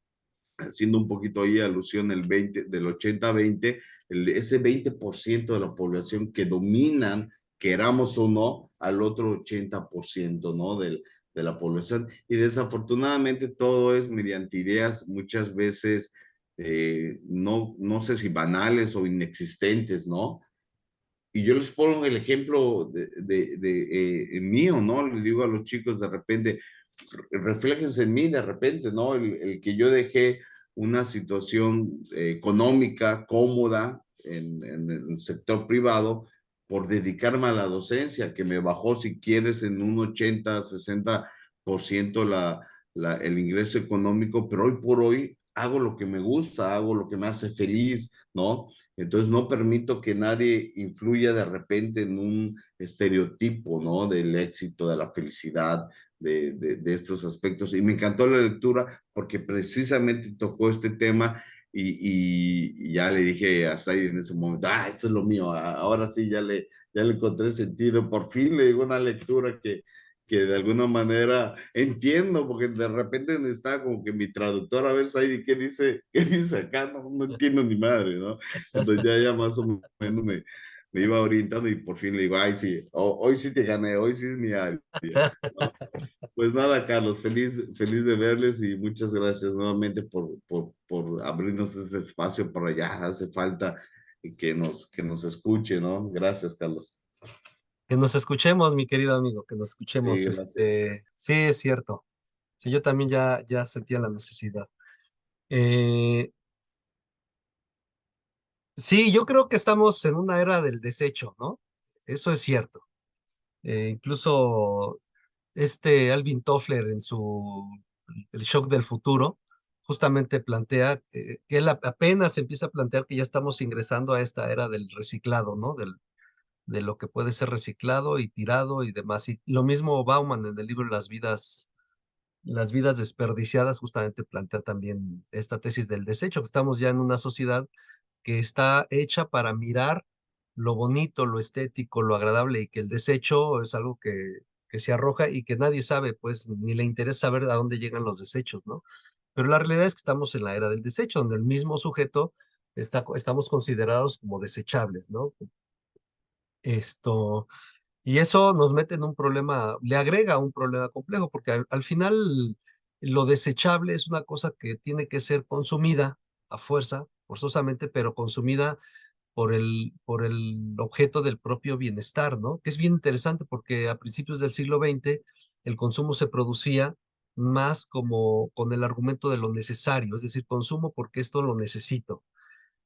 Haciendo un poquito ahí alusión del 80-20, ese 20% de la población que dominan, queramos o no, al otro 80%, ¿no? De la población. Y desafortunadamente todo es mediante ideas muchas veces, no sé si banales o inexistentes, ¿no? Y yo les pongo el ejemplo mío, ¿no? Les digo a los chicos de repente, refléjense en mí de repente, ¿no? El que yo dejé una situación económica cómoda en el sector privado por dedicarme a la docencia, que me bajó, si quieres, en un 80-60% el ingreso económico, pero hoy por hoy hago lo que me gusta, hago lo que me hace feliz, ¿no? Entonces no permito que nadie influya de repente en un estereotipo, ¿no? Del éxito, de la felicidad, de estos aspectos. Y me encantó la lectura porque precisamente tocó este tema y ya le dije a Said en ese momento, esto es lo mío, ahora sí ya le encontré sentido. Por fin le digo una lectura que de alguna manera entiendo, porque de repente está como que mi traductor, a ver, Said, qué dice acá? No entiendo ni madre, ¿no? Entonces ya más o menos me iba orientando y por fin le digo, ay, sí, hoy sí te gané, hoy sí es mi área, ¿no? Pues nada, Carlos, feliz de verles y muchas gracias nuevamente por abrirnos este espacio por allá. Hace falta que nos escuche, ¿no? Gracias, Carlos. Que nos escuchemos, mi querido amigo, que nos Sí, escuchemos. gracias. Sí, es cierto. Sí, yo también ya sentía la necesidad. Eh, sí, yo creo que estamos en una era del desecho, ¿no? Eso es cierto. Incluso Alvin Toffler en El shock del futuro, justamente plantea que él apenas empieza a plantear que ya estamos ingresando a esta era del reciclado, ¿no? De lo que puede ser reciclado y tirado y demás. Y lo mismo Bauman en el libro Las vidas desperdiciadas, justamente plantea también esta tesis del desecho, que estamos ya en una sociedad que está hecha para mirar lo bonito, lo estético, lo agradable, y que el desecho es algo que se arroja y que nadie sabe, pues ni le interesa saber a dónde llegan los desechos, ¿no? Pero la realidad es que estamos en la era del desecho, donde el mismo sujeto estamos considerados como desechables, ¿no? Esto, y eso nos mete en un problema, le agrega un problema complejo, porque al final lo desechable es una cosa que tiene que ser consumida a fuerza, forzosamente, pero consumida por el objeto del propio bienestar, ¿no? Que es bien interesante porque a principios del siglo XX el consumo se producía más como con el argumento de lo necesario, es decir, consumo porque esto lo necesito.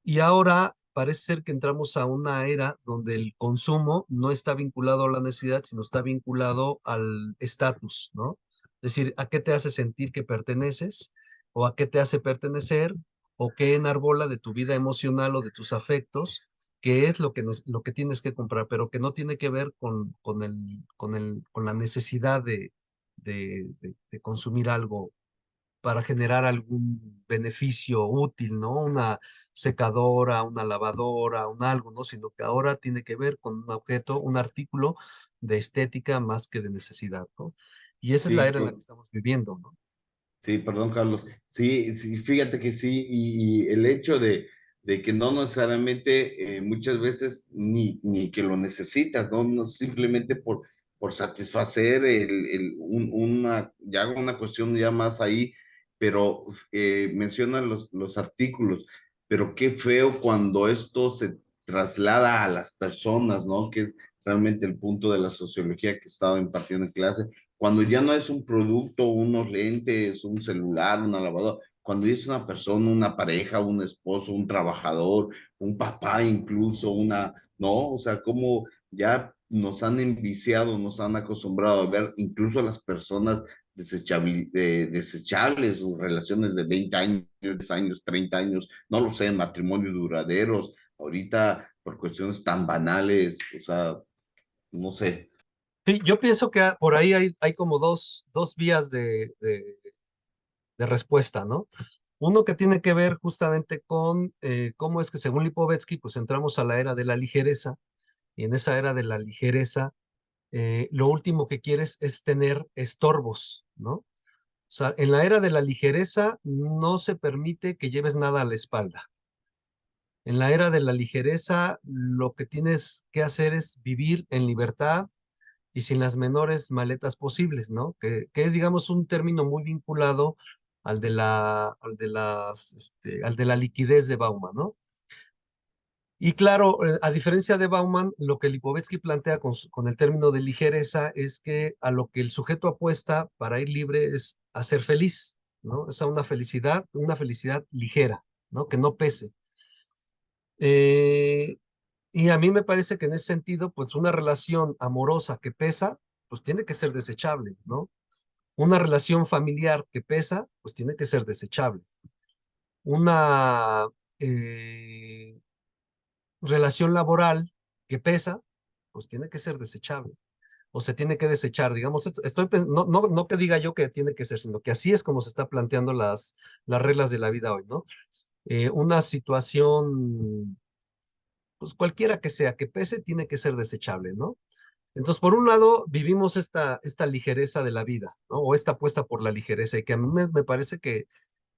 Y ahora parece ser que entramos a una era donde el consumo no está vinculado a la necesidad, sino está vinculado al estatus, ¿no? Es decir, ¿a qué te hace sentir que perteneces? o a qué te hace pertenecer, o qué enarbola de tu vida emocional o de tus afectos, que es lo que tienes que comprar, pero que no tiene que ver con la necesidad de consumir algo para generar algún beneficio útil, ¿no? Una secadora, una lavadora, un algo, ¿no? Sino que ahora tiene que ver con un objeto, un artículo de estética más que de necesidad, ¿no? Y esa es la Sí, era en la que estamos viviendo, ¿no? sí, perdón, Carlos. Sí, sí, fíjate que sí, y el hecho de que no necesariamente muchas veces ni que lo necesitas, ¿no? No simplemente por satisfacer ya una cuestión ya más ahí, pero mencionan los artículos, pero qué feo cuando esto se traslada a las personas, ¿no? Que es realmente el punto de la sociología que estaba impartiendo en clase cuando ya no es un producto, unos lentes, un celular, una lavadora, cuando ya es una persona, una pareja, un esposo, un trabajador, un papá incluso, ¿no? O sea, como ya nos han enviciado, nos han acostumbrado a ver incluso a las personas desechables, o relaciones de 20 años, 10 años, 30 años, no lo sé, matrimonios duraderos, ahorita por cuestiones tan banales, o sea, no sé. Sí, yo pienso que por ahí hay como dos vías de respuesta, ¿no? Uno que tiene que ver justamente con cómo es que según Lipovetsky, pues entramos a la era de la ligereza, y en esa era de la ligereza, lo último que quieres es tener estorbos, ¿no? O sea, en la era de la ligereza no se permite que lleves nada a la espalda. En la era de la ligereza, lo que tienes que hacer es vivir en libertad y sin las menores maletas posibles, ¿no? Que es, digamos, un término muy vinculado al de la liquidez de Bauman, ¿no? Y claro, a diferencia de Bauman, lo que Lipovetsky plantea con el término de ligereza es que a lo que el sujeto apuesta para ir libre es a ser feliz, ¿no? Es a una felicidad ligera, ¿no? Que no pese. Eh, y a mí me parece que en ese sentido, pues una relación amorosa que pesa, pues tiene que ser desechable, ¿no? Una relación familiar que pesa, pues tiene que ser desechable. Una eh, relación laboral que pesa, pues tiene que ser desechable o se tiene que desechar, digamos, no que diga yo que tiene que ser, sino que así es como se está planteando las reglas de la vida hoy, ¿no? Una situación, pues cualquiera que sea, que pese, tiene que ser desechable, ¿no? Entonces, por un lado, vivimos esta ligereza de la vida, ¿no? O esta apuesta por la ligereza, y que a mí me parece que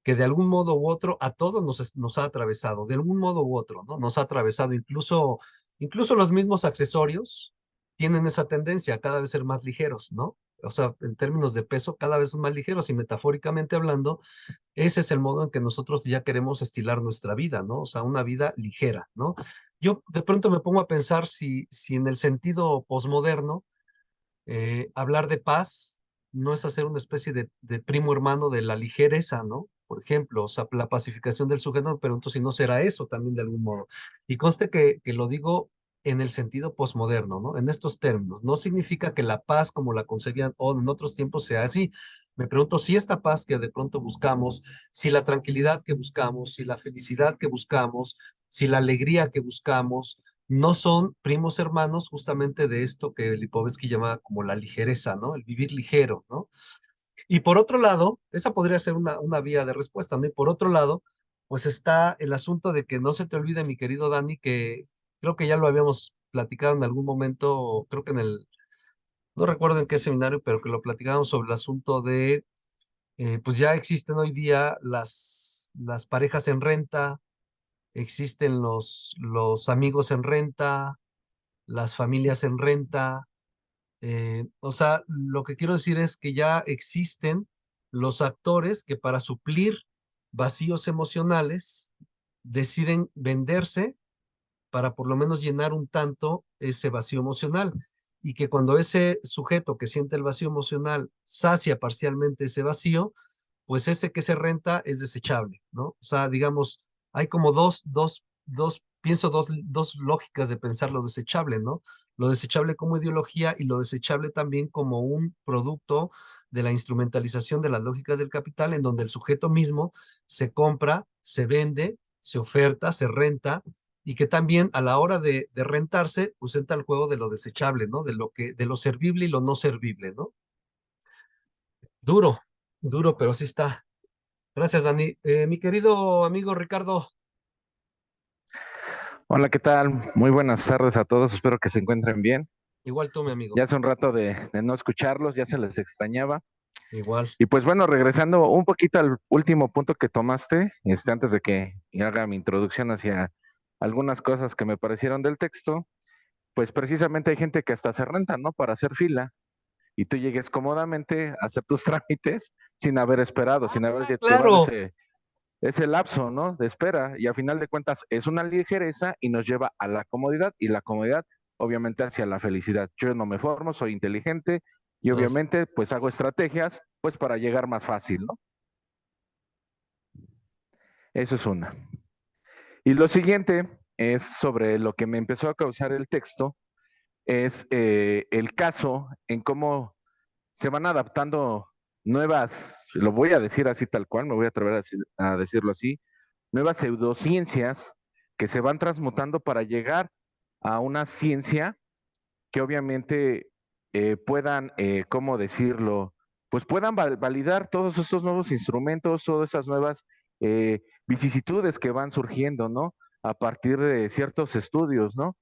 de algún modo u otro a todos nos ha atravesado, de algún modo u otro, ¿no? Nos ha atravesado, incluso los mismos accesorios tienen esa tendencia a cada vez ser más ligeros, ¿no? O sea, en términos de peso, cada vez son más ligeros y metafóricamente hablando, ese es el modo en que nosotros ya queremos estilar nuestra vida, ¿no? O sea, una vida ligera, ¿no? Yo de pronto me pongo a pensar si en el sentido posmoderno, hablar de paz no es hacer una especie de primo hermano de la ligereza, ¿no? Por ejemplo, o sea, la pacificación del sujeto, me pregunto si no será eso también de algún modo. Y conste que lo digo en el sentido posmoderno, ¿no? En estos términos. No significa que la paz como la concebían o en otros tiempos sea así. Me pregunto si esta paz que de pronto buscamos, si la tranquilidad que buscamos, si la felicidad que buscamos, si la alegría que buscamos, no son primos hermanos justamente de esto que Lipovetsky llamaba como la ligereza, ¿no? El vivir ligero, ¿no? Y por otro lado, esa podría ser una vía de respuesta, ¿no? Y por otro lado, pues está el asunto de que no se te olvide, mi querido Dani, que creo que ya lo habíamos platicado en algún momento, creo que no recuerdo en qué seminario, pero que lo platicábamos sobre el asunto de, pues ya existen hoy día las parejas en renta, existen los amigos en renta, las familias en renta. O sea, lo que quiero decir es que ya existen los actores que para suplir vacíos emocionales deciden venderse para por lo menos llenar un tanto ese vacío emocional. Y que cuando ese sujeto que siente el vacío emocional sacia parcialmente ese vacío, pues ese que se renta es desechable, ¿no? O sea, digamos, hay como dos pienso dos lógicas de pensar lo desechable, ¿no? Lo desechable como ideología y lo desechable también como un producto de la instrumentalización de las lógicas del capital, en donde el sujeto mismo se compra, se vende, se oferta, se renta, y que también a la hora de rentarse, pues entra el juego de lo desechable, ¿no? De lo servible y lo no servible, ¿no? Duro, duro, pero sí está. Gracias, Dani. Mi querido amigo Ricardo, Hola, ¿qué tal? Muy buenas tardes a todos. Espero que se encuentren bien. igual tú, mi amigo, Ya hace un rato de no escucharlos, ya se les extrañaba. igual. Y pues bueno, regresando un poquito al último punto que tomaste, antes de que haga mi introducción hacia algunas cosas que me parecieron del texto, pues precisamente hay gente que hasta se renta, ¿no? Para hacer fila y tú llegues cómodamente a hacer tus trámites sin haber esperado, sin haber llevado Claro. ese lapso, ¿no? De espera. Y a final de cuentas es una ligereza y nos lleva a la comodidad y la comodidad obviamente hacia la felicidad. Yo no me formo, soy inteligente y Así. obviamente pues hago estrategias pues para llegar más fácil, ¿no? Eso es una. Y lo siguiente es sobre lo que me empezó a causar el texto, es el caso en cómo se van adaptando nuevas, lo voy a decir así tal cual, me voy a atrever a decirlo así, nuevas pseudociencias que se van transmutando para llegar a una ciencia que obviamente puedan, ¿cómo decirlo? Pues puedan validar todos esos nuevos instrumentos, todas esas nuevas vicisitudes que van surgiendo, ¿no? A partir de ciertos estudios, ¿no?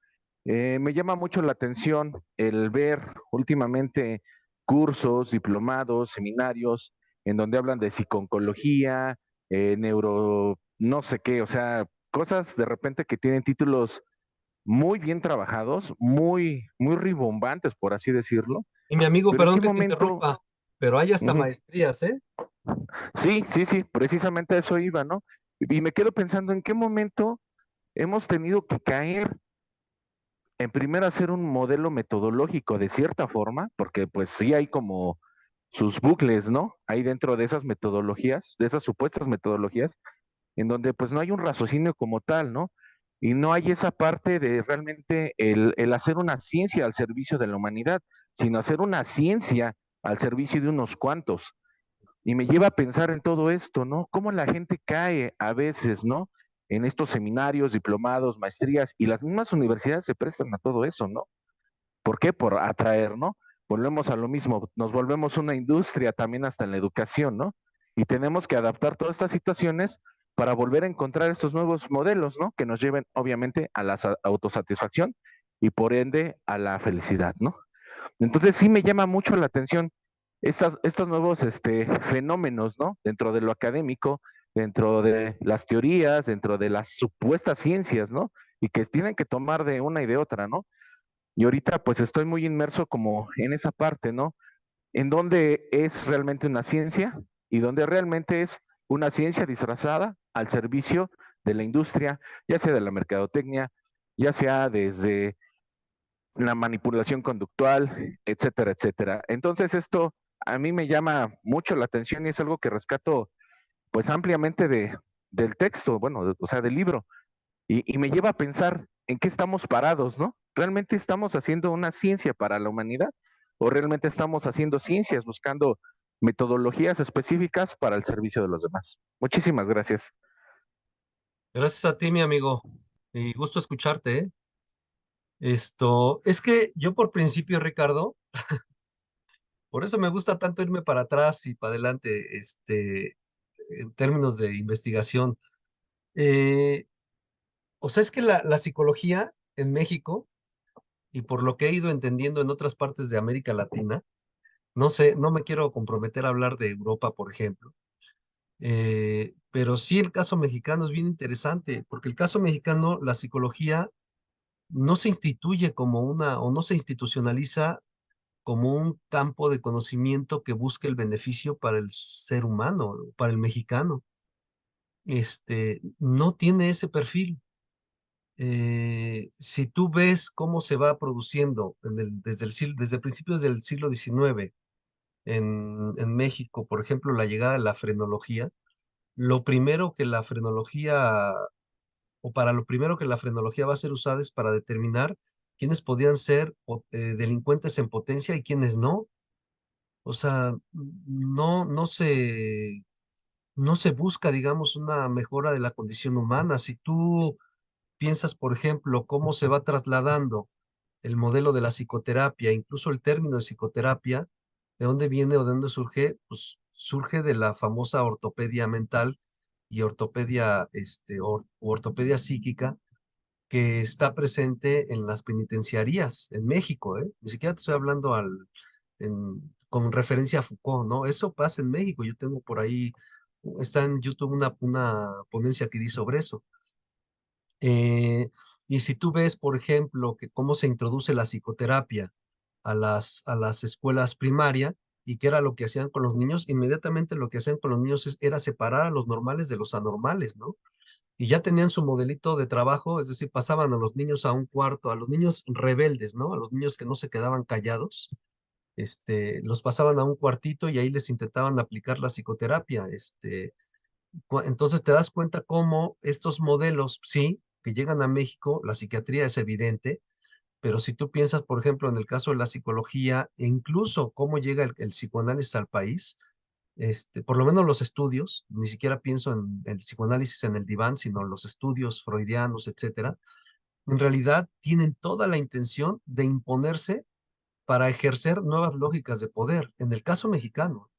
Me llama mucho la atención el ver últimamente cursos, diplomados, seminarios, en donde hablan de psiconcología, neuro, no sé qué, o sea, cosas de repente que tienen títulos muy bien trabajados, muy ribombantes, por así decirlo. Y mi amigo, Pero ¿en perdón qué que te momento? interrumpa, pero hay hasta Ujú. maestrías, ¿eh? Sí, sí, sí, precisamente a eso iba, ¿no? Y me quedo pensando en qué momento hemos tenido que caer en primero hacer un modelo metodológico de cierta forma, porque pues sí hay como sus bucles, ¿no? Ahí dentro de esas metodologías, de esas supuestas metodologías, en donde pues no hay un raciocinio como tal, ¿no? Y no hay esa parte de realmente el hacer una ciencia al servicio de la humanidad, sino hacer una ciencia al servicio de unos cuantos. Y me lleva a pensar en todo esto, ¿no? Cómo la gente cae a veces, ¿no? En estos seminarios, diplomados, maestrías, y las mismas universidades se prestan a todo eso, ¿no? ¿Por qué? Por atraer, ¿no? Volvemos a lo mismo, nos volvemos una industria también hasta en la educación, ¿no? Y tenemos que adaptar todas estas situaciones para volver a encontrar estos nuevos modelos, ¿no? Que nos lleven, obviamente, a la autosatisfacción y por ende a la felicidad, ¿no? Entonces sí me llama mucho la atención estos nuevos fenómenos, ¿no? Dentro de lo académico, dentro de las teorías, dentro de las supuestas ciencias, ¿no? Y que tienen que tomar de una y de otra, ¿no? Y ahorita pues estoy muy inmerso como en esa parte, ¿no? En donde es realmente una ciencia y donde realmente es una ciencia disfrazada al servicio de la industria, ya sea de la mercadotecnia, ya sea desde la manipulación conductual, etcétera, etcétera. Entonces esto a mí me llama mucho la atención y es algo que rescato pues ampliamente del texto, bueno, o sea, del libro, y me lleva a pensar en qué estamos parados, ¿no? ¿Realmente estamos haciendo una ciencia para la humanidad o realmente estamos haciendo ciencias buscando metodologías específicas para el servicio de los demás? Muchísimas gracias. Gracias a ti, mi amigo. Y gusto escucharte, ¿eh? Es que yo por principio, Ricardo, por eso me gusta tanto irme para atrás y para adelante, en términos de investigación. Eh, o sea, es que la psicología en México, y por lo que he ido entendiendo en otras partes de América Latina, no sé, no me quiero comprometer a hablar de Europa, por ejemplo, pero sí el caso mexicano es bien interesante, porque el caso mexicano, la psicología no se instituye como o no se institucionaliza como un campo de conocimiento que busque el beneficio para el ser humano, para el mexicano. No tiene ese perfil. Si tú ves cómo se va produciendo desde principios del siglo XIX en México, por ejemplo, la llegada de la frenología, lo primero que la frenología o para lo primero que la frenología va a ser usada es para determinar quiénes podían ser delincuentes en potencia y quiénes no. O sea, no se busca, digamos, una mejora de la condición humana. Si tú piensas, por ejemplo, cómo se va trasladando el modelo de la psicoterapia, incluso el término de psicoterapia, ¿de dónde viene o de dónde surge? Pues surge de la famosa ortopedia mental y ortopedia, ortopedia psíquica, que está presente en las penitenciarías en México, ¿eh? Ni siquiera te estoy hablando con referencia a Foucault, ¿no? Eso pasa en México. Yo tengo por ahí, está en YouTube una ponencia que di sobre eso. Y si tú ves, por ejemplo, que cómo se introduce la psicoterapia a las escuelas primarias y qué era lo que hacían con los niños, inmediatamente lo que hacían con los niños era separar a los normales de los anormales, ¿no? Y ya tenían su modelito de trabajo, es decir, pasaban a los niños a un cuarto, a los niños rebeldes, ¿no? A los niños que no se quedaban callados, los pasaban a un cuartito y ahí les intentaban aplicar la psicoterapia, entonces te das cuenta cómo estos modelos, sí, que llegan a México, la psiquiatría es evidente, pero si tú piensas, por ejemplo, en el caso de la psicología, e incluso cómo llega el psicoanálisis al país, por lo menos los estudios, ni siquiera pienso en el psicoanálisis en el diván, sino los estudios freudianos, etcétera, en realidad tienen toda la intención de imponerse para ejercer nuevas lógicas de poder. En el caso mexicano,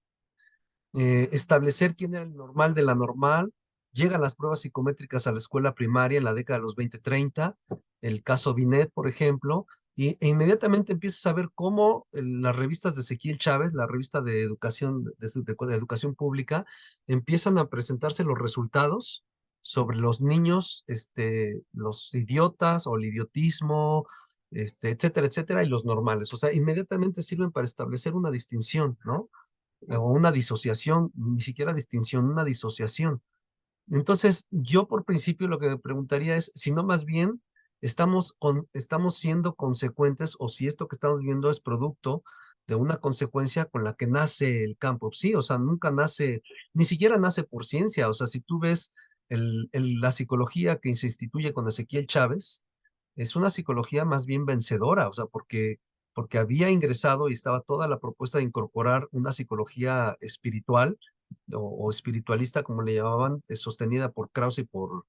establecer quién era el normal de la normal. Llegan las pruebas psicométricas a la escuela primaria en la década de los 20-30, el caso Binet, por ejemplo, e inmediatamente empiezas a ver cómo las revistas de Ezequiel Chávez, la revista de educación, de educación pública, empiezan a presentarse los resultados sobre los niños, los idiotas o el idiotismo, etcétera, etcétera, y los normales. O sea, inmediatamente sirven para establecer una distinción, ¿no? O una disociación, ni siquiera distinción, una disociación. Entonces, yo por principio lo que me preguntaría es si no más bien estamos siendo consecuentes o si esto que estamos viendo es producto de una consecuencia con la que nace el campo. Sí, o sea, nunca nace, ni siquiera nace por ciencia. O sea, si tú ves la psicología que se instituye con Ezequiel Chávez, es una psicología más bien vencedora, o sea, porque había ingresado y estaba toda la propuesta de incorporar una psicología espiritual o espiritualista, como le llamaban, sostenida por Krauss y por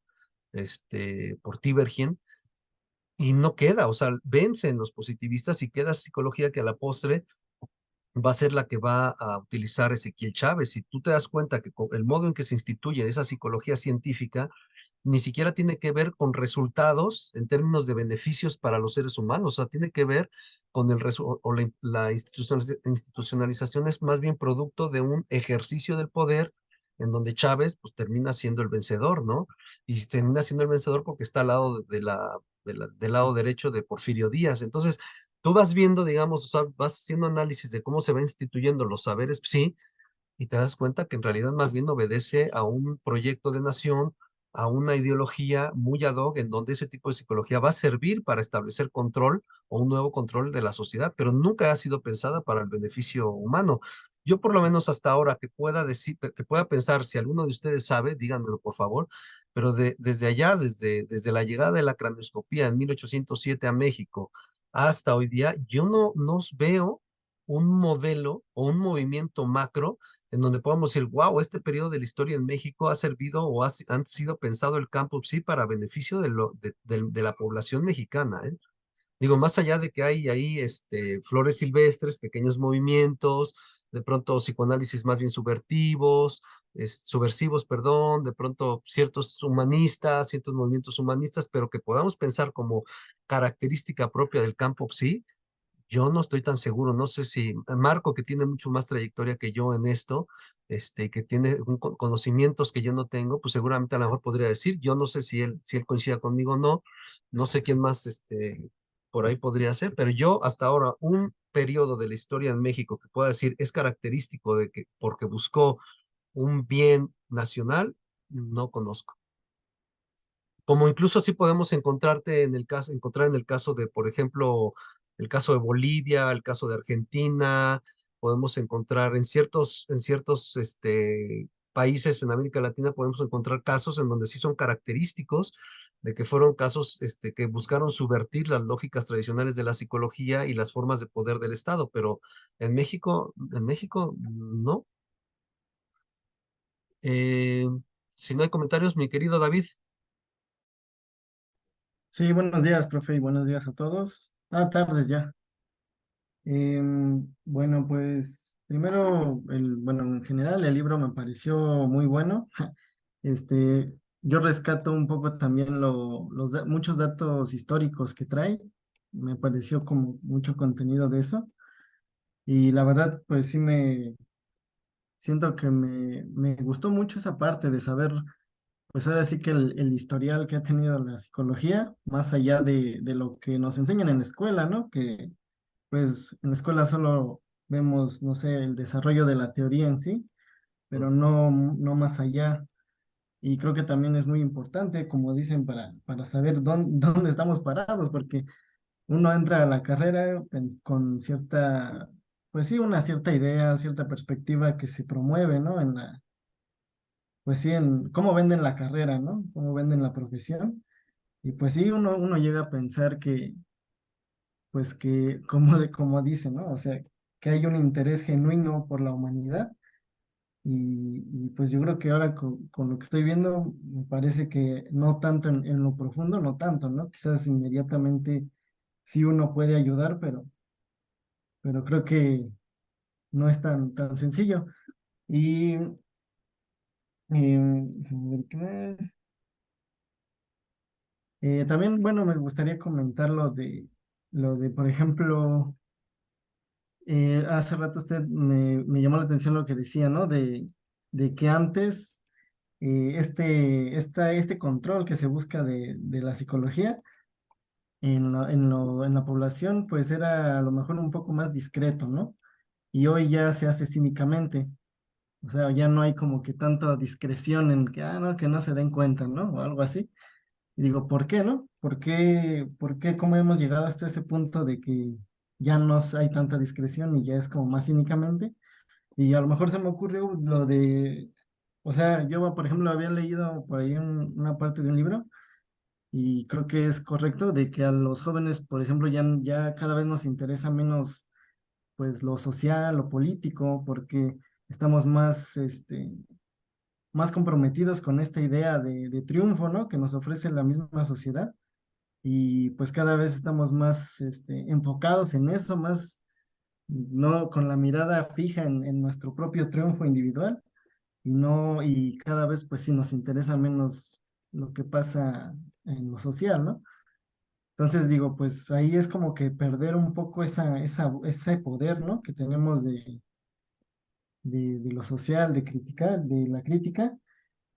Tiberghien, y no queda, o sea, vencen los positivistas y queda psicología que a la postre va a ser la que va a utilizar Ezequiel Chávez. Y tú te das cuenta que el modo en que se instituye esa psicología científica ni siquiera tiene que ver con resultados en términos de beneficios para los seres humanos, o sea, tiene que ver con la institucionalización es más bien producto de un ejercicio del poder en donde Chávez pues termina siendo el vencedor, ¿no? Y termina siendo el vencedor porque está al lado del lado derecho de Porfirio Díaz. Entonces, tú vas viendo, digamos, o sea, vas haciendo análisis de cómo se va instituyendo los saberes psi y te das cuenta que en realidad más bien obedece a un proyecto de nación, a una ideología muy ad hoc en donde ese tipo de psicología va a servir para establecer control o un nuevo control de la sociedad, pero nunca ha sido pensada para el beneficio humano. Yo por lo menos hasta ahora que pueda decir, que pueda pensar, si alguno de ustedes sabe, díganmelo por favor, pero desde allá, desde la llegada de la craneoscopía en 1807 a México hasta hoy día, yo no veo un modelo o un movimiento macro en donde podamos decir, wow, este periodo de la historia en México ha servido o han sido pensado el campo sí para beneficio de la población mexicana, ¿eh? Digo, más allá de que hay ahí flores silvestres, pequeños movimientos, de pronto psicoanálisis más bien subversivos, perdón, de pronto ciertos humanistas, ciertos movimientos humanistas, pero que podamos pensar como característica propia del campo sí, yo no estoy tan seguro, no sé si Marco, que tiene mucho más trayectoria que yo en esto, que tiene conocimientos que yo no tengo, pues seguramente a lo mejor podría decir, yo no sé si él coincida conmigo o no, no sé quién más, por ahí podría ser, pero yo hasta ahora un periodo de la historia en México que pueda decir es característico de que porque buscó un bien nacional, no conozco. Como incluso sí podemos encontrar en el caso de, por ejemplo, el caso de Bolivia, el caso de Argentina, podemos encontrar en ciertos países en América Latina, podemos encontrar casos en donde sí son característicos de que fueron casos que buscaron subvertir las lógicas tradicionales de la psicología y las formas de poder del Estado, pero en México no. Eh, si no hay comentarios, mi querido David. Sí, buenos días, profe, y buenos días a todos. Tardes ya. Bueno, pues primero, bueno, en general el libro me pareció muy bueno. Yo rescato un poco también muchos datos históricos que trae. Me pareció como mucho contenido de eso. Y la verdad, pues sí siento que me gustó mucho esa parte de saber, pues ahora sí que el historial que ha tenido la psicología, más allá de lo que nos enseñan en la escuela, ¿no? Que pues en la escuela solo vemos, no sé, el desarrollo de la teoría en sí, pero no más allá. Y creo que también es muy importante, como dicen, para saber dónde estamos parados, porque uno entra a la carrera con cierta, pues sí, una cierta idea, cierta perspectiva que se promueve, ¿no? Pues sí, en cómo venden la carrera, ¿no? Cómo venden la profesión. Y pues sí, uno llega a pensar que, pues que, como dice, ¿no? O sea, que hay un interés genuino por la humanidad. Y pues yo creo que ahora con lo que estoy viendo, me parece que no tanto en lo profundo, no tanto, ¿no? Quizás inmediatamente sí uno puede ayudar, pero creo que no es tan sencillo. Y, a ver, ¿qué más? También, bueno, me gustaría comentar por ejemplo, hace rato usted me llamó la atención lo que decía, ¿no? De que antes este control que se busca de la psicología en la población, pues era a lo mejor un poco más discreto, ¿no? Y hoy ya se hace cínicamente. O sea, ya no hay como que tanta discreción en que, no, que no se den cuenta, ¿no? O algo así. Y digo, ¿por qué, no? ¿Por qué, cómo hemos llegado hasta ese punto de que ya no hay tanta discreción y ya es como más cínicamente? Y a lo mejor se me ocurrió lo de, o sea, yo, por ejemplo, había leído por ahí una parte de un libro y creo que es correcto de que a los jóvenes, por ejemplo, ya cada vez nos interesa menos, pues, lo social, lo político, porque estamos más comprometidos con esta idea de triunfo, ¿no? Que nos ofrece la misma sociedad y pues cada vez estamos más, enfocados en eso, más, no con la mirada fija en nuestro propio triunfo individual y cada vez pues sí nos interesa menos lo que pasa en lo social, ¿no? Entonces digo, pues ahí es como que perder un poco ese poder, ¿no? Que tenemos de lo social, de criticar, de la crítica.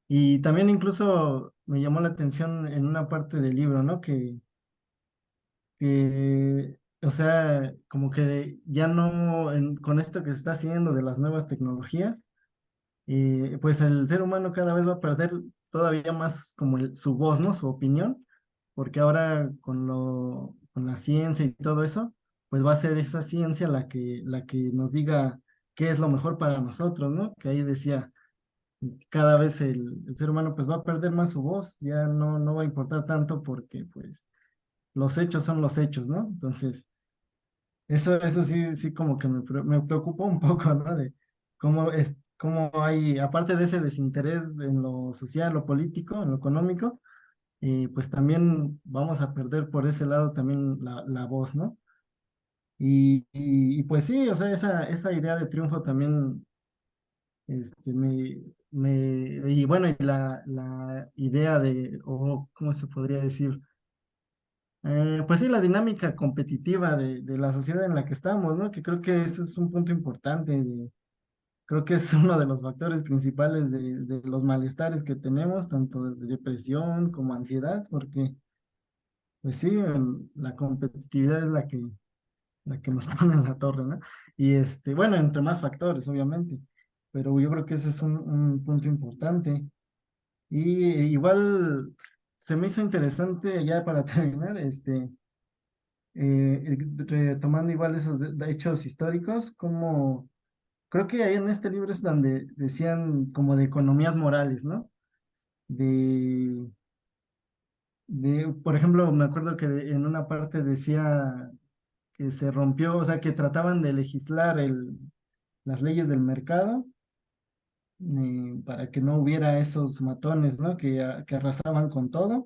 Y también incluso me llamó la atención en una parte del libro, ¿no? O sea, como que ya no, con esto que se está haciendo de las nuevas tecnologías, pues el ser humano cada vez va a perder todavía más como su voz, ¿no? Su opinión, porque ahora con la ciencia y todo eso, pues va a ser esa ciencia la que nos diga qué es lo mejor para nosotros, ¿no? Que ahí decía, cada vez el ser humano pues va a perder más su voz, ya no va a importar tanto porque pues los hechos son los hechos, ¿no? Entonces, eso sí como que me preocupó un poco, ¿no? De cómo hay, aparte de ese desinterés en lo social, lo político, en lo económico, pues también vamos a perder por ese lado también la voz, ¿no? Y pues sí, o sea, esa idea de triunfo también, y bueno, y la idea o ¿cómo se podría decir? Pues sí, la dinámica competitiva de la sociedad en la que estamos, ¿no? Que creo que eso es un punto importante. Creo que es uno de los factores principales de los malestares que tenemos, tanto de depresión como ansiedad, porque, pues sí, la competitividad es la que nos pone en la torre, ¿no? Y bueno, entre más factores, obviamente, pero yo creo que ese es un punto importante. Y igual se me hizo interesante, ya para terminar, retomando igual esos hechos históricos, como creo que ahí en este libro es donde decían como de economías morales, ¿no? De, Por ejemplo, me acuerdo que en una parte decía que se rompió, o sea, que trataban de legislar las leyes del mercado para que no hubiera esos matones, ¿no? Que arrasaban con todo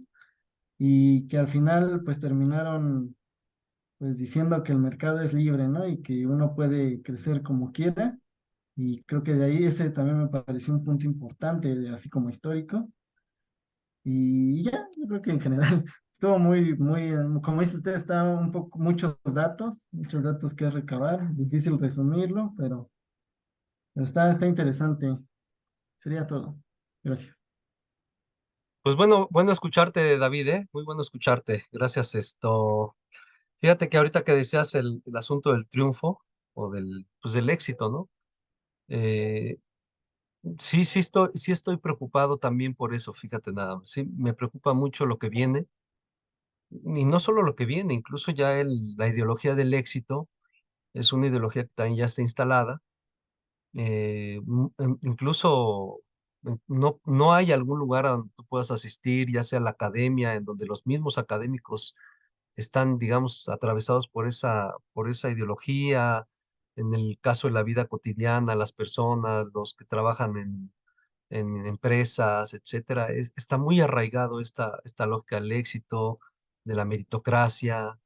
y que al final pues terminaron pues diciendo que el mercado es libre, ¿no? Y que uno puede crecer como quiera. Y creo que de ahí ese también me pareció un punto importante, así como histórico. Y ya, yo creo que en general estuvo como dice usted, está un poco, muchos datos que recabar, difícil resumirlo, pero está interesante. Sería todo. Gracias. Pues bueno, bueno escucharte, David, ¿eh? Muy bueno escucharte. Gracias, esto. Fíjate que ahorita que decías el asunto del triunfo o pues del éxito, ¿no? Eh, sí estoy preocupado también por eso, fíjate nada más. Sí, me preocupa mucho lo que viene, y no solo lo que viene, incluso ya la ideología del éxito es una ideología que también ya está instalada. Incluso no hay algún lugar a donde tú puedas asistir, ya sea la academia, en donde los mismos académicos están, digamos, atravesados por esa ideología. En el caso de la vida cotidiana, las personas, los que trabajan en empresas, etcétera, está muy arraigado esta lógica del éxito, de la meritocracia.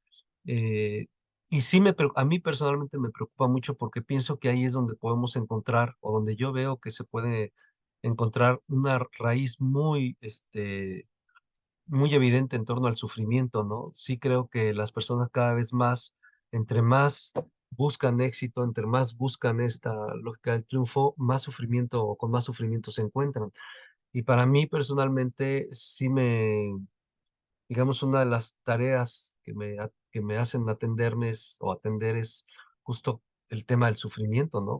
eh, y sí, a mí personalmente me preocupa mucho porque pienso que ahí es donde podemos encontrar, o donde yo veo que se puede encontrar una raíz muy evidente en torno al sufrimiento, ¿no? Sí creo que las personas cada vez más, entre más buscan éxito, entre más buscan esta lógica del triunfo, más sufrimiento o con más sufrimiento se encuentran. Y para mí personalmente, digamos, una de las tareas que me hacen atender es justo el tema del sufrimiento, ¿no?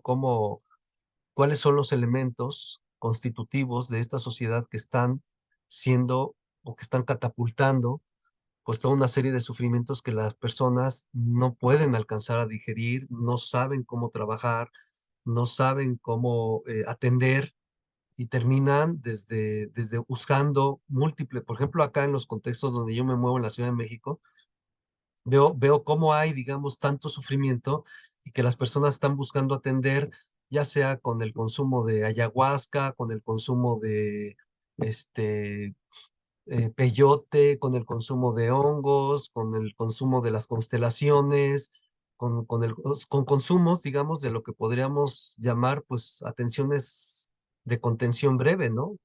¿Cuáles son los elementos constitutivos de esta sociedad que están siendo o que están catapultando pues toda una serie de sufrimientos que las personas no pueden alcanzar a digerir, no saben cómo trabajar, no saben cómo atender y terminan desde buscando múltiples, por ejemplo, acá en los contextos donde yo me muevo en la Ciudad de México, veo cómo hay, digamos, tanto sufrimiento y que las personas están buscando atender, ya sea con el consumo de ayahuasca, con el consumo de este peyote, con el consumo de hongos, con el consumo de las constelaciones, con consumos, digamos, de lo que podríamos llamar, pues, atenciones de contención breve, ¿no?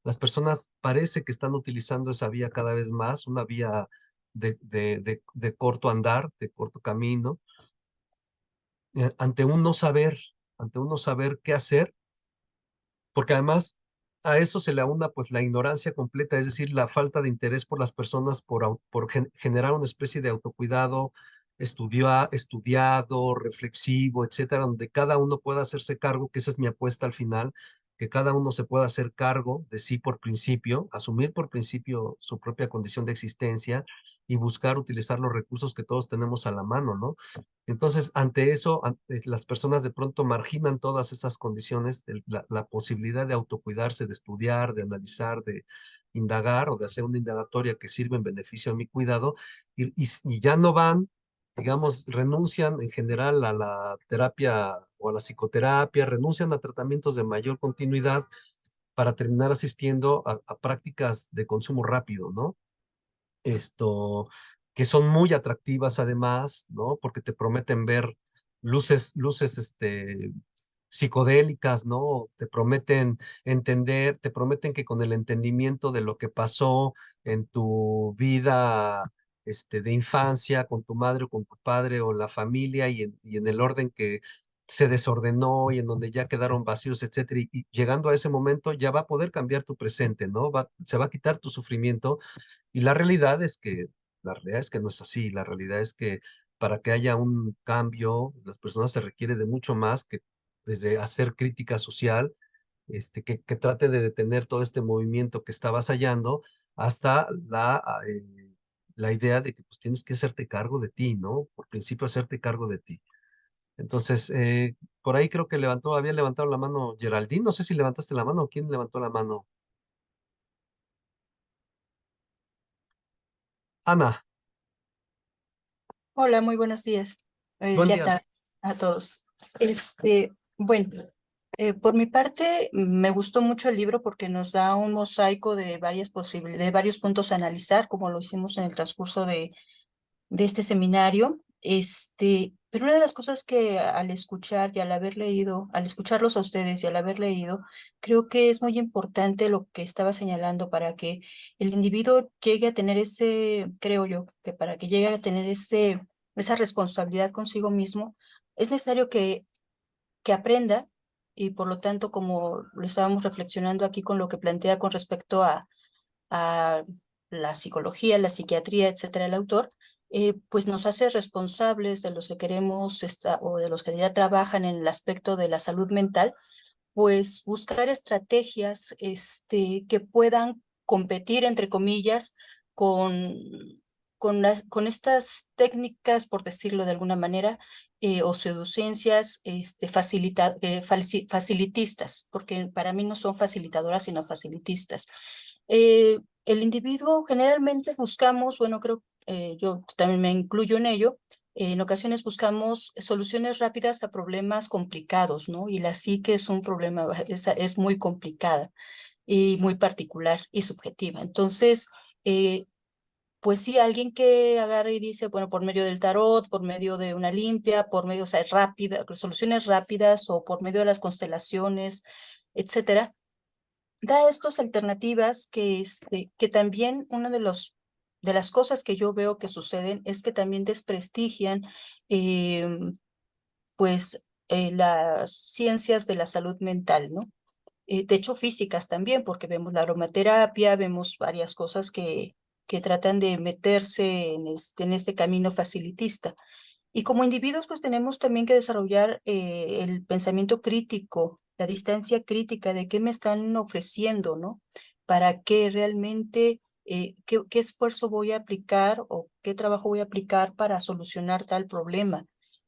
Las personas parece que están utilizando esa vía cada vez más, una vía de corto andar, de corto camino, ante un no saber, ante un no saber qué hacer porque además a eso se le aúna pues la ignorancia completa, es decir, la falta de interés por las personas por generar una especie de autocuidado estudiado, reflexivo, etcétera, donde cada uno pueda hacerse cargo, que esa es mi apuesta al final, que cada uno se pueda hacer cargo de sí por principio, asumir por principio su propia condición de existencia y buscar utilizar los recursos que todos tenemos a la mano, ¿no? Entonces, ante eso, las personas de pronto marginan todas esas condiciones, la posibilidad de autocuidarse, de estudiar, de analizar, de indagar o de hacer una indagatoria que sirva en beneficio de mi cuidado, y ya no van, digamos, renuncian en general a la terapia o a la psicoterapia, renuncian a tratamientos de mayor continuidad para terminar asistiendo a prácticas de consumo rápido, ¿no? esto, que son muy atractivas además, ¿no? Porque te prometen ver luces, psicodélicas, ¿no? Te prometen entender, te prometen que con el entendimiento de lo que pasó en tu vida, de infancia, con tu madre o con tu padre o la familia y en el orden que se desordenó y en donde ya quedaron vacíos, etcétera, y llegando a ese momento ya va a poder cambiar tu presente, ¿no? Se va a quitar tu sufrimiento y la realidad es que no es así. La realidad es que para que haya un cambio, las personas se requiere de mucho más que desde hacer crítica social, que trate de detener todo este movimiento que está avasallando, hasta la idea de que pues tienes que hacerte cargo de ti, ¿no? Por principio, hacerte cargo de ti. Entonces, por ahí creo que había levantado la mano Geraldine, no sé si levantaste la mano o quién levantó la mano. Ana, Hola, muy buenos días. buen Ya día. tardes a todos. Bueno, por mi parte, me gustó mucho el libro porque nos da un mosaico de varias posibilidades, de varios puntos a analizar, como lo hicimos en el transcurso de este seminario. Pero una de las cosas que al escuchar y al haber leído, al escucharlos a ustedes y al haber leído, creo que es muy importante lo que estaba señalando para que el individuo llegue a tener creo yo, que para que llegue a tener esa responsabilidad consigo mismo, es necesario que aprenda y por lo tanto, como lo estábamos reflexionando aquí con lo que plantea con respecto a la psicología, la psiquiatría, etcétera, el autor, pues nos hace responsables de los que queremos o de los que ya trabajan en el aspecto de la salud mental, pues buscar estrategias que puedan competir, entre comillas, con, con estas técnicas, por decirlo de alguna manera, o pseudociencias facilitistas, porque para mí no son facilitadoras, sino facilitistas. El individuo generalmente buscamos, bueno, creo, yo también me incluyo en ello, en ocasiones buscamos soluciones rápidas a problemas complicados, ¿no? Y la psique es un problema, es muy complicada y muy particular y subjetiva. Entonces, pues sí, alguien que agarra y dice, bueno, por medio del tarot, por medio de una limpia, por medio, o sea, soluciones rápidas o por medio de las constelaciones, etcétera, da estas alternativas que también una de las cosas que yo veo que suceden es que también desprestigian las ciencias de la salud mental, ¿no? De hecho, físicas también, porque vemos la aromaterapia, vemos varias cosas que tratan de meterse en este camino facilitista. Y como individuos, pues tenemos también que desarrollar el pensamiento crítico, la distancia crítica de qué me están ofreciendo, ¿no? Para qué realmente, qué esfuerzo voy a aplicar o qué trabajo voy a aplicar para solucionar tal problema.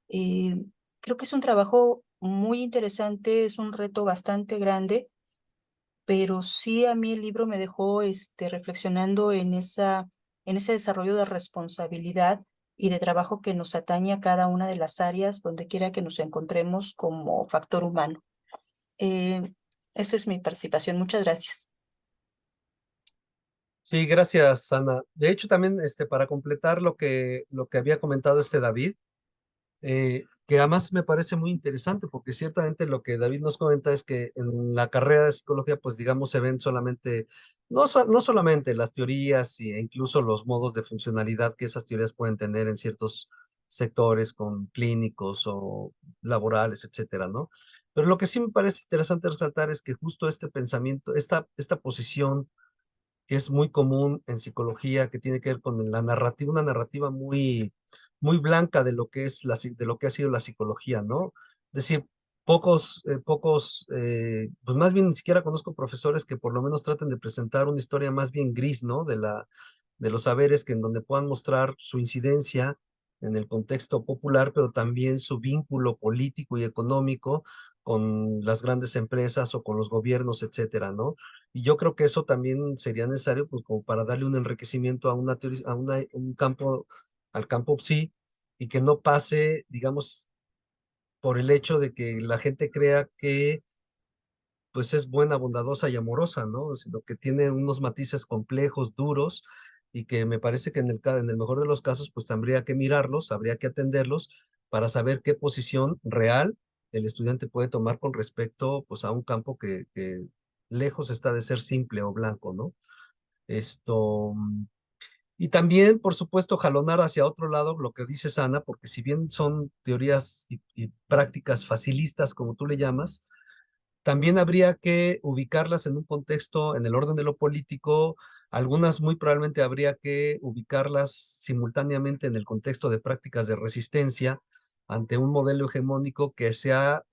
Eh, Creo que es un trabajo muy interesante, es un reto bastante grande, pero sí a mí el libro me dejó reflexionando en ese desarrollo de responsabilidad y de trabajo que nos atañe a cada una de las áreas donde quiera que nos encontremos como factor humano. Eh, Esa es mi participación. Muchas gracias. Sí, gracias, Ana. De hecho, también para completar lo que había comentado David, que además me parece muy interesante porque ciertamente lo que David nos comenta es que en la carrera de psicología, pues digamos, se ven solamente, no solamente las teorías e incluso los modos de funcionalidad que esas teorías pueden tener en ciertos sectores con clínicos o laborales, etcétera, ¿no? Pero lo que sí me parece interesante resaltar es que justo este pensamiento, esta posición que es muy común en psicología, que tiene que ver con la narrativa, una narrativa muy blanca de lo que es de lo que ha sido la psicología, ¿no? Es decir, pues más bien ni siquiera conozco profesores que por lo menos traten de presentar una historia más bien gris, ¿no? De los saberes que en donde puedan mostrar su incidencia en el contexto popular, pero también su vínculo político y económico con las grandes empresas o con los gobiernos, etcétera, ¿no? Y yo creo que eso también sería necesario, pues, como para darle un enriquecimiento a una teoría, un campo, al campo psi, y que no pase, digamos, por el hecho de que la gente crea que, pues, es buena, bondadosa y amorosa, ¿no? Sino que tiene unos matices complejos, duros, y que me parece que en el mejor de los casos, pues, habría que mirarlos, habría que atenderlos para saber qué posición real el estudiante puede tomar con respecto, pues, a un campo que lejos está de ser simple o blanco, ¿no? Esto, y también, por supuesto, jalonar hacia otro lado lo que dice Sana, porque si bien son teorías y prácticas facilistas, como tú le llamas, también habría que ubicarlas en un contexto, en el orden de lo político. Algunas muy probablemente habría que ubicarlas simultáneamente en el contexto de prácticas de resistencia ante un modelo hegemónico que se ha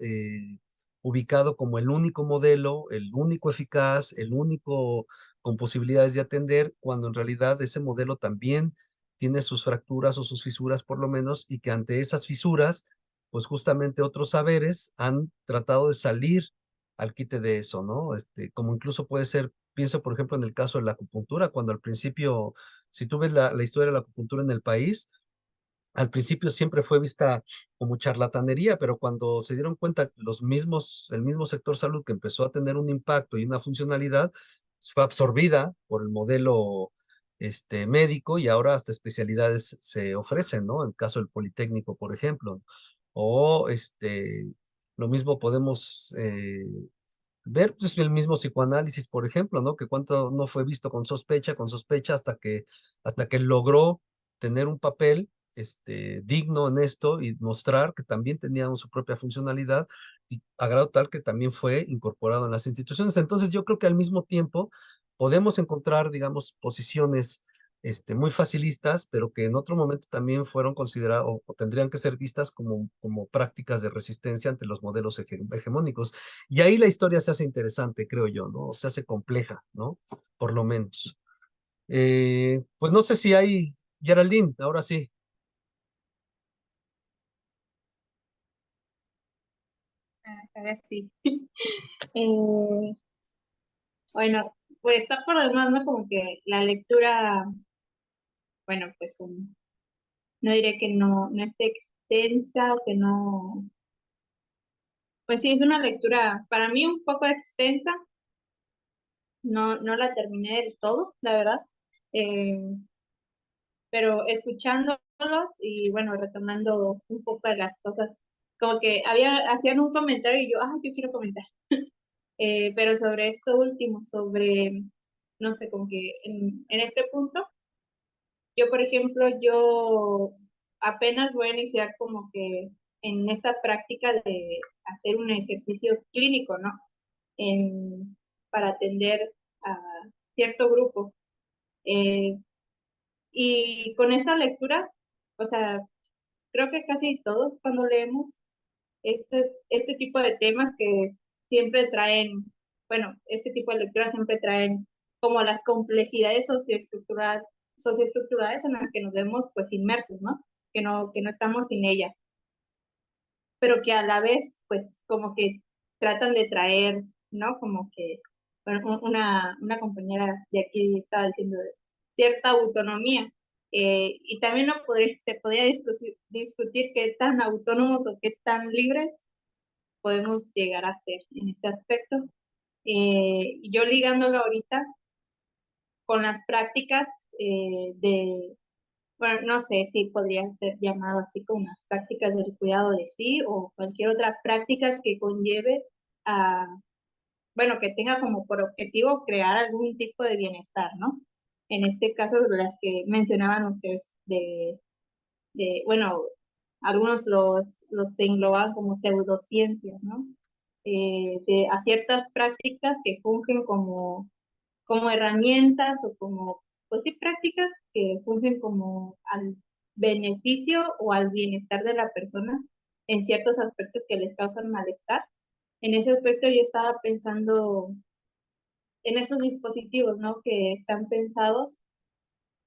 ubicado como el único modelo, el único eficaz, el único con posibilidades de atender, cuando en realidad ese modelo también tiene sus fracturas o sus fisuras por lo menos, y que ante esas fisuras, pues justamente otros saberes han tratado de salir al quite de eso, ¿no? Como incluso puede ser pienso, por ejemplo, en el caso de la acupuntura, cuando al principio, si tú ves la historia de la acupuntura en el país, al principio siempre fue vista como charlatanería, pero cuando se dieron cuenta el mismo sector salud que empezó a tener un impacto y una funcionalidad, fue absorbida por el modelo médico y ahora hasta especialidades se ofrecen, ¿no? En el caso del Politécnico, por ejemplo. O lo mismo podemos ver pues, el mismo psicoanálisis, por ejemplo, ¿no? Que cuánto no fue visto con sospecha, hasta que logró tener un papel digno en esto y mostrar que también tenía su propia funcionalidad y a grado tal que también fue incorporado en las instituciones. Entonces yo creo que al mismo tiempo podemos encontrar, digamos, posiciones muy facilistas, pero que en otro momento también fueron consideradas o tendrían que ser vistas como prácticas de resistencia ante los modelos hegemónicos. Y ahí la historia se hace interesante, creo yo, ¿no? Se hace compleja, ¿no? Por lo menos. Pues no sé si hay, Geraldine, ahora sí. Ahora sí. Eh, bueno, pues está por demás, ¿no? Como que la lectura, bueno, pues no diré que no esté extensa o que no, pues sí, es una lectura para mí un poco extensa, no la terminé del todo, la verdad, eh, pero escuchándolos y bueno, retomando un poco de las cosas, como que hacían un comentario y yo, yo quiero comentar. Pero sobre esto último, sobre, no sé, como que en este punto, yo, por ejemplo, yo apenas voy a iniciar como que en esta práctica de hacer un ejercicio clínico, ¿no? Para atender a cierto grupo. Y con esta lectura, o sea, creo que casi todos cuando leemos este tipo de temas que siempre traen, bueno, este tipo de lecturas siempre traen como las complejidades socioestructurales en las que nos vemos pues inmersos, ¿no? Que no estamos sin ellas, pero que a la vez pues como que tratan de traer, ¿no? Como que bueno, una compañera de aquí estaba diciendo cierta autonomía. Y también se podría discutir qué tan autónomos o qué tan libres podemos llegar a ser en ese aspecto. Y yo ligándolo ahorita con las prácticas bueno, no sé si podría ser llamado así como unas prácticas del cuidado de sí o cualquier otra práctica que conlleve a, bueno, que tenga como por objetivo crear algún tipo de bienestar, ¿no? En este caso, las que mencionaban ustedes bueno, algunos los engloban como pseudociencias, ¿no? A ciertas prácticas que fungen como herramientas o como, pues sí, prácticas que fungen como al beneficio o al bienestar de la persona en ciertos aspectos que les causan malestar. En ese aspecto yo estaba pensando en esos dispositivos, ¿no? Que están pensados,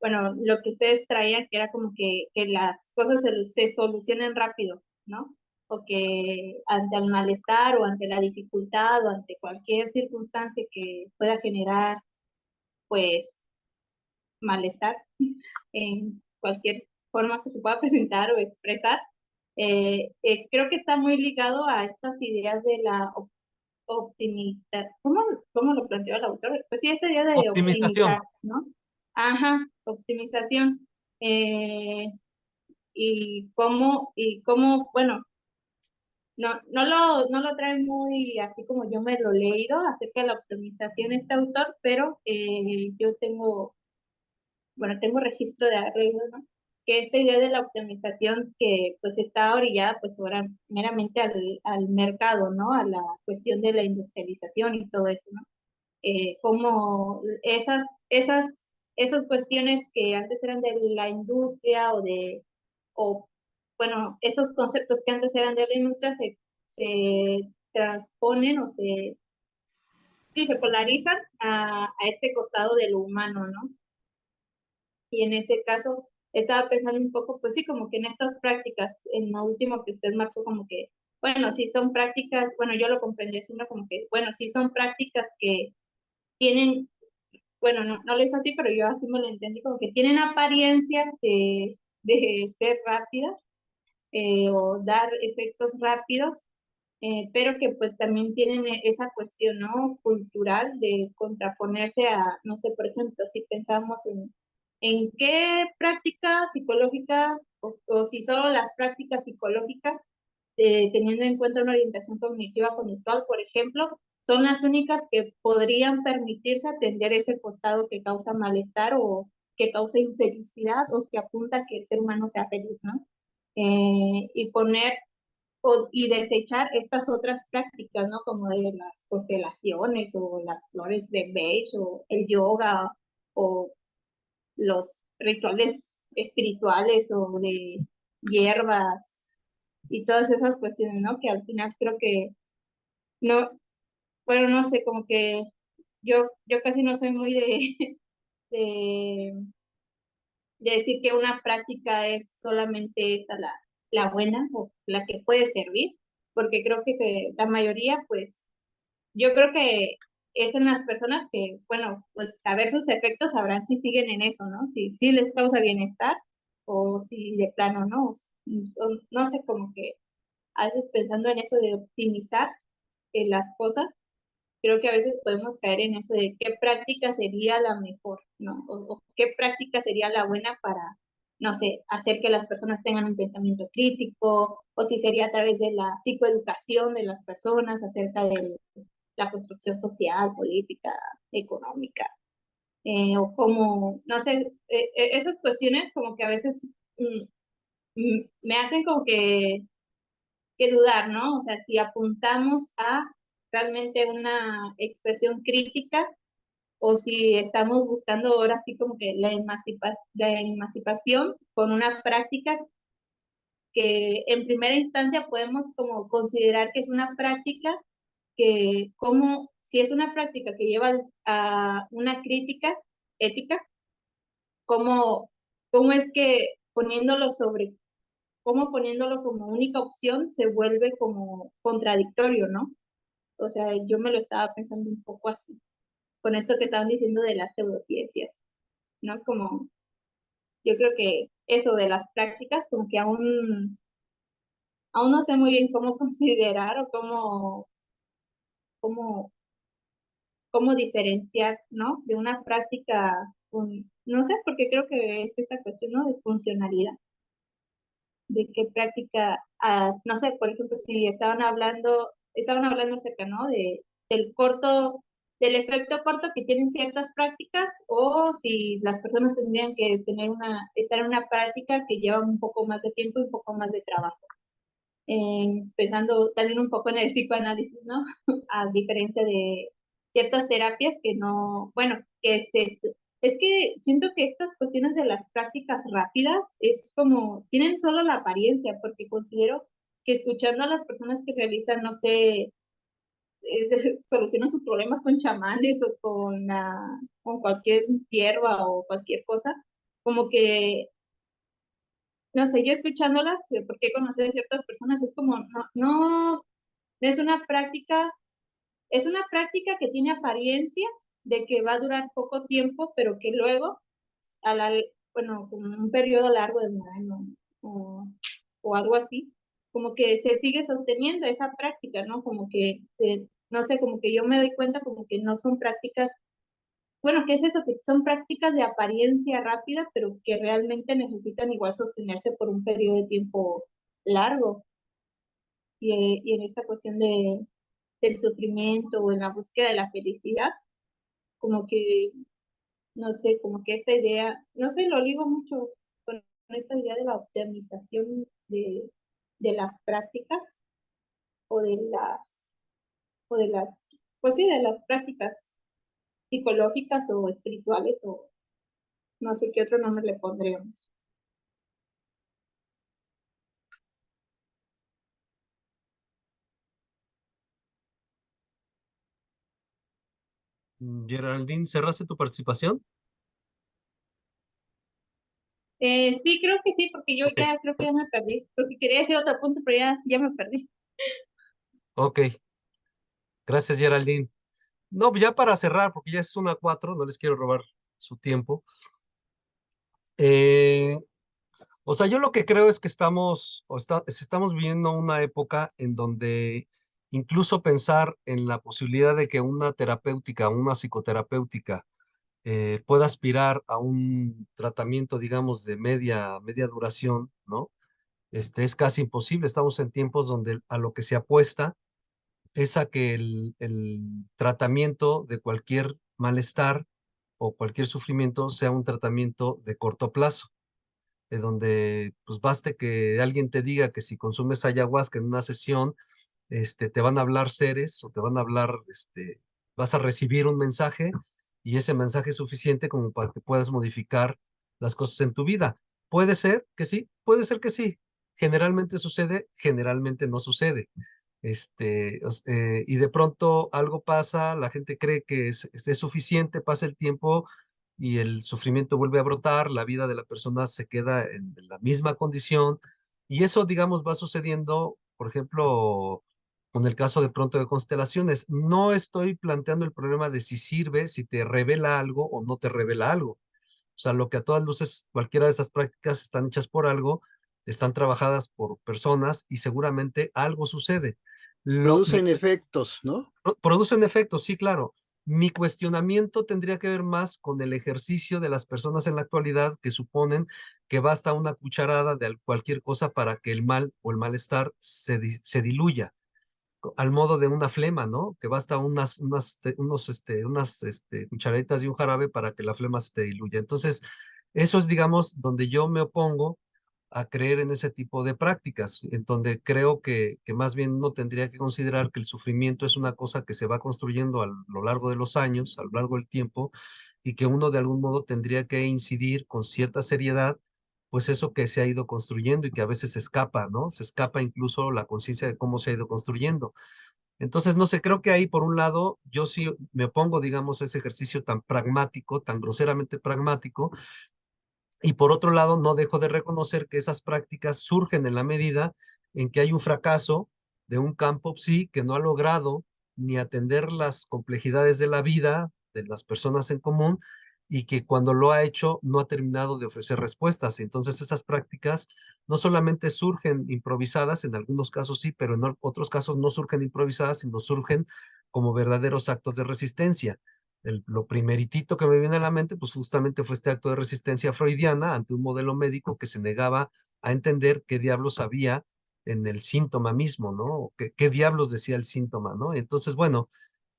bueno, lo que ustedes traían, que era como que las cosas se solucionen rápido, ¿no? O que ante el malestar o ante la dificultad o ante cualquier circunstancia que pueda generar, pues, malestar en cualquier forma que se pueda presentar o expresar, creo que está muy ligado a estas ideas de la optimizar. ¿Cómo lo planteó el autor? Pues sí, esta idea de Optimización. optimizar, ¿no? Ajá, optimización. Y cómo, bueno, no lo trae muy así como yo me lo he leído acerca de la optimización este autor, pero yo tengo registro de arreglo, ¿no? Que esta idea de la optimización que pues está orillada pues ahora meramente al mercado, ¿no? A la cuestión de la industrialización y todo eso, ¿no? Como esas cuestiones que antes eran de la industria o bueno, esos conceptos que antes eran de la industria se transponen o se polarizan a este costado de lo humano, ¿no? Y en ese caso estaba pensando un poco, pues sí, como que en estas prácticas, en lo último que usted marcó, como que, bueno, sí son prácticas, bueno, yo lo comprendí, sino como que, bueno, sí son prácticas que tienen bueno, no lo dijo así, pero yo así me lo entendí, como que tienen apariencia de ser rápidas o dar efectos rápidos, pero que pues también tienen esa cuestión, ¿no? Cultural de contraponerse a, no sé, por ejemplo, si pensamos en qué práctica psicológica o si solo las prácticas psicológicas, teniendo en cuenta una orientación cognitiva conductual, por ejemplo, son las únicas que podrían permitirse atender ese costado que causa malestar o que causa infelicidad o que apunta a que el ser humano sea feliz, ¿no? Y poner y desechar estas otras prácticas, ¿no? Como de las constelaciones o las flores de beige o el yoga o los rituales espirituales o de hierbas y todas esas cuestiones, ¿no? Que al final creo que no, bueno, no sé, como que yo casi no soy muy de, de decir que una práctica es solamente esta la buena o la que puede servir, porque creo que la mayoría, pues, yo creo que es en las personas que, bueno, pues saber sus efectos sabrán si siguen en eso, ¿no? Si les causa bienestar o si de plano no. No sé, como que a veces pensando en eso de optimizar las cosas, creo que a veces podemos caer en eso de qué práctica sería la mejor, ¿no? O qué práctica sería la buena para, no sé, hacer que las personas tengan un pensamiento crítico, o si sería a través de la psicoeducación de las personas acerca de la construcción social, política, económica, o como, no sé, esas cuestiones como que a veces me hacen como que dudar, ¿no? O sea, si apuntamos a realmente una expresión crítica o si estamos buscando ahora sí como que la emancipación con una práctica que en primera instancia podemos como considerar que es una práctica que como si es una práctica que lleva a una crítica ética, cómo, cómo es que poniéndolo sobre, cómo poniéndolo como única opción se vuelve como contradictorio, ¿no? O sea, yo me lo estaba pensando un poco así, con esto que estaban diciendo de las pseudociencias, ¿no? Como yo creo que eso de las prácticas, como que aún no sé muy bien cómo considerar o cómo, cómo diferenciar, ¿no? De una práctica, no sé, porque creo que es esta cuestión, ¿no? De funcionalidad, de qué práctica, no sé, por ejemplo, si estaban hablando acerca, ¿no? Del corto, del efecto corto que tienen ciertas prácticas, o si las personas tendrían que estar en una práctica que lleva un poco más de tiempo y un poco más de trabajo. Pensando también un poco en el psicoanálisis, ¿no? A diferencia de ciertas terapias que no, bueno, es que siento que estas cuestiones de las prácticas rápidas es como, tienen solo la apariencia, porque considero que escuchando a las personas que realizan, no sé, solucionan sus problemas con chamanes o con cualquier hierba o cualquier cosa, como que no sé, yo escuchándolas, porque he conocido a ciertas personas, es como, no es es una práctica que tiene apariencia de que va a durar poco tiempo, pero que luego, bueno, como un periodo largo de un año o algo así, como que se sigue sosteniendo esa práctica, ¿no? Como que, no sé, como que yo me doy cuenta como que no son prácticas, bueno, ¿qué es eso? Que son prácticas de apariencia rápida, pero que realmente necesitan igual sostenerse por un periodo de tiempo largo. Y en esta cuestión del sufrimiento o en la búsqueda de la felicidad, como que, no sé, como que esta idea, no sé, lo ligo mucho con esta idea de la optimización de las prácticas o de las, pues sí, de las prácticas psicológicas o espirituales o no sé qué otro nombre le pondríamos. Geraldine, ¿cerraste tu participación? Sí, creo que sí, porque yo Ok, ya creo que ya me perdí, porque quería decir otro punto, pero ya me perdí. ok. Gracias, Geraldine. No, ya para cerrar, porque ya es 1:04, no les quiero robar su tiempo. O sea, yo lo que creo es que estamos viviendo una época en donde incluso pensar en la posibilidad de que una terapéutica, una psicoterapéutica, pueda aspirar a un tratamiento, digamos, de media duración, ¿no? Es casi imposible. Estamos en tiempos donde a lo que se apuesta es a que el tratamiento de cualquier malestar o cualquier sufrimiento sea un tratamiento de corto plazo, donde pues baste que alguien te diga que si consumes ayahuasca en una sesión, te van a hablar seres o te van a hablar, vas a recibir un mensaje y ese mensaje es suficiente como para que puedas modificar las cosas en tu vida. Puede ser que sí, puede ser que sí. Generalmente sucede, generalmente no sucede. Y de pronto algo pasa, la gente cree que es suficiente, pasa el tiempo y el sufrimiento vuelve a brotar, la vida de la persona se queda en la misma condición y eso, digamos, va sucediendo, por ejemplo, con el caso de pronto de constelaciones. No estoy planteando el problema de si sirve, si te revela algo o no te revela algo. O sea, lo que a todas luces, cualquiera de esas prácticas están hechas por algo, están trabajadas por personas y seguramente algo sucede. Producen efectos, ¿no? Producen efectos, sí, claro. Mi cuestionamiento tendría que ver más con el ejercicio de las personas en la actualidad que suponen que basta una cucharada de cualquier cosa para que el mal o el malestar se diluya, al modo de una flema, ¿no? Que basta unas cucharaditas de un jarabe para que la flema se diluya. Entonces, eso es, digamos, donde yo me opongo a creer en ese tipo de prácticas, en donde creo que más bien uno tendría que considerar que el sufrimiento es una cosa que se va construyendo a lo largo de los años, a lo largo del tiempo, y que uno de algún modo tendría que incidir con cierta seriedad, pues eso que se ha ido construyendo y que a veces se escapa, ¿no? Se escapa incluso la conciencia de cómo se ha ido construyendo. Entonces, no sé, creo que ahí por un lado yo sí me opongo, digamos, a ese ejercicio tan pragmático, tan groseramente pragmático, y por otro lado, no dejo de reconocer que esas prácticas surgen en la medida en que hay un fracaso de un campo, sí, que no ha logrado ni atender las complejidades de la vida de las personas en común y que cuando lo ha hecho no ha terminado de ofrecer respuestas. Entonces esas prácticas no solamente surgen improvisadas, en algunos casos sí, pero en otros casos no surgen improvisadas, sino surgen como verdaderos actos de resistencia. Lo primeritito que me viene a la mente, pues justamente fue este acto de resistencia freudiana ante un modelo médico que se negaba a entender qué diablos había en el síntoma mismo, ¿no? ¿Qué diablos decía el síntoma, ¿no? Entonces, bueno,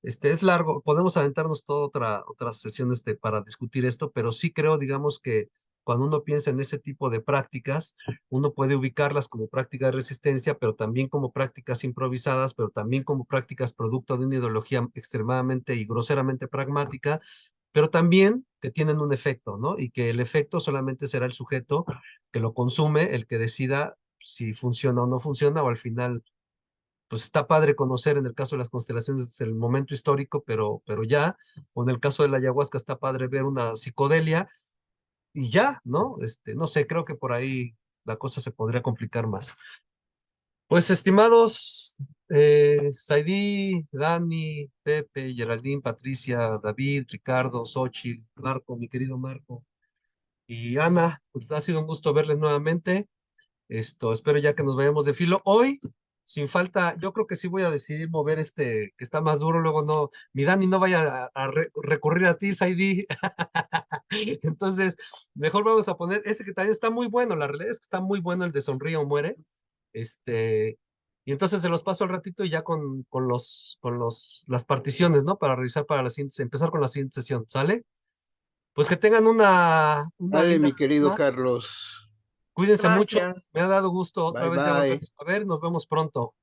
es largo, podemos aventarnos toda otras sesiones para discutir esto, pero sí creo, digamos, que cuando uno piensa en ese tipo de prácticas, uno puede ubicarlas como prácticas de resistencia, pero también como prácticas improvisadas, pero también como prácticas producto de una ideología extremadamente y groseramente pragmática, pero también que tienen un efecto, ¿no? Y que el efecto solamente será el sujeto que lo consume, el que decida si funciona o no funciona, o al final pues está padre conocer en el caso de las constelaciones el momento histórico, pero ya, o en el caso de la ayahuasca está padre ver una psicodelia y ya, ¿no? No sé, creo que por ahí la cosa se podría complicar más. Pues estimados, Saidí, Dani, Pepe, Geraldine, Patricia, David, Ricardo, Xochitl, Marco, mi querido Marco, y Ana, pues ha sido un gusto verles nuevamente. Espero ya que nos vayamos de filo. Hoy, sin falta, yo creo que sí voy a decidir mover que está más duro, luego no, mi Dani no vaya a recurrir a ti, Saidi. Entonces, mejor vamos a poner ese que también está muy bueno, la realidad es que está muy bueno el de Sonríe o Muere. Y entonces se los paso al ratito y ya las particiones, ¿no? Para revisar para empezar con la siguiente sesión, ¿sale? Pues que tengan una Vale, linda mi querido semana. Carlos. Cuídense mucho. Gracias. Me ha dado gusto otra Bye, vez ya bye. volvernos a ver. Nos vemos pronto.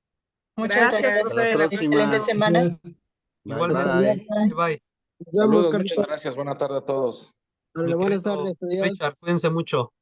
Muchas Gracias, gracias. Hasta la Rafaela. Excelente próxima. semana. Bye, Igualmente. bye. Bye, bye. Nos vemos, Saludos, muchas Carlitos. gracias. Buena tarde a todos. Mi Buenas querido tardes, adiós. Richard, cuídense mucho.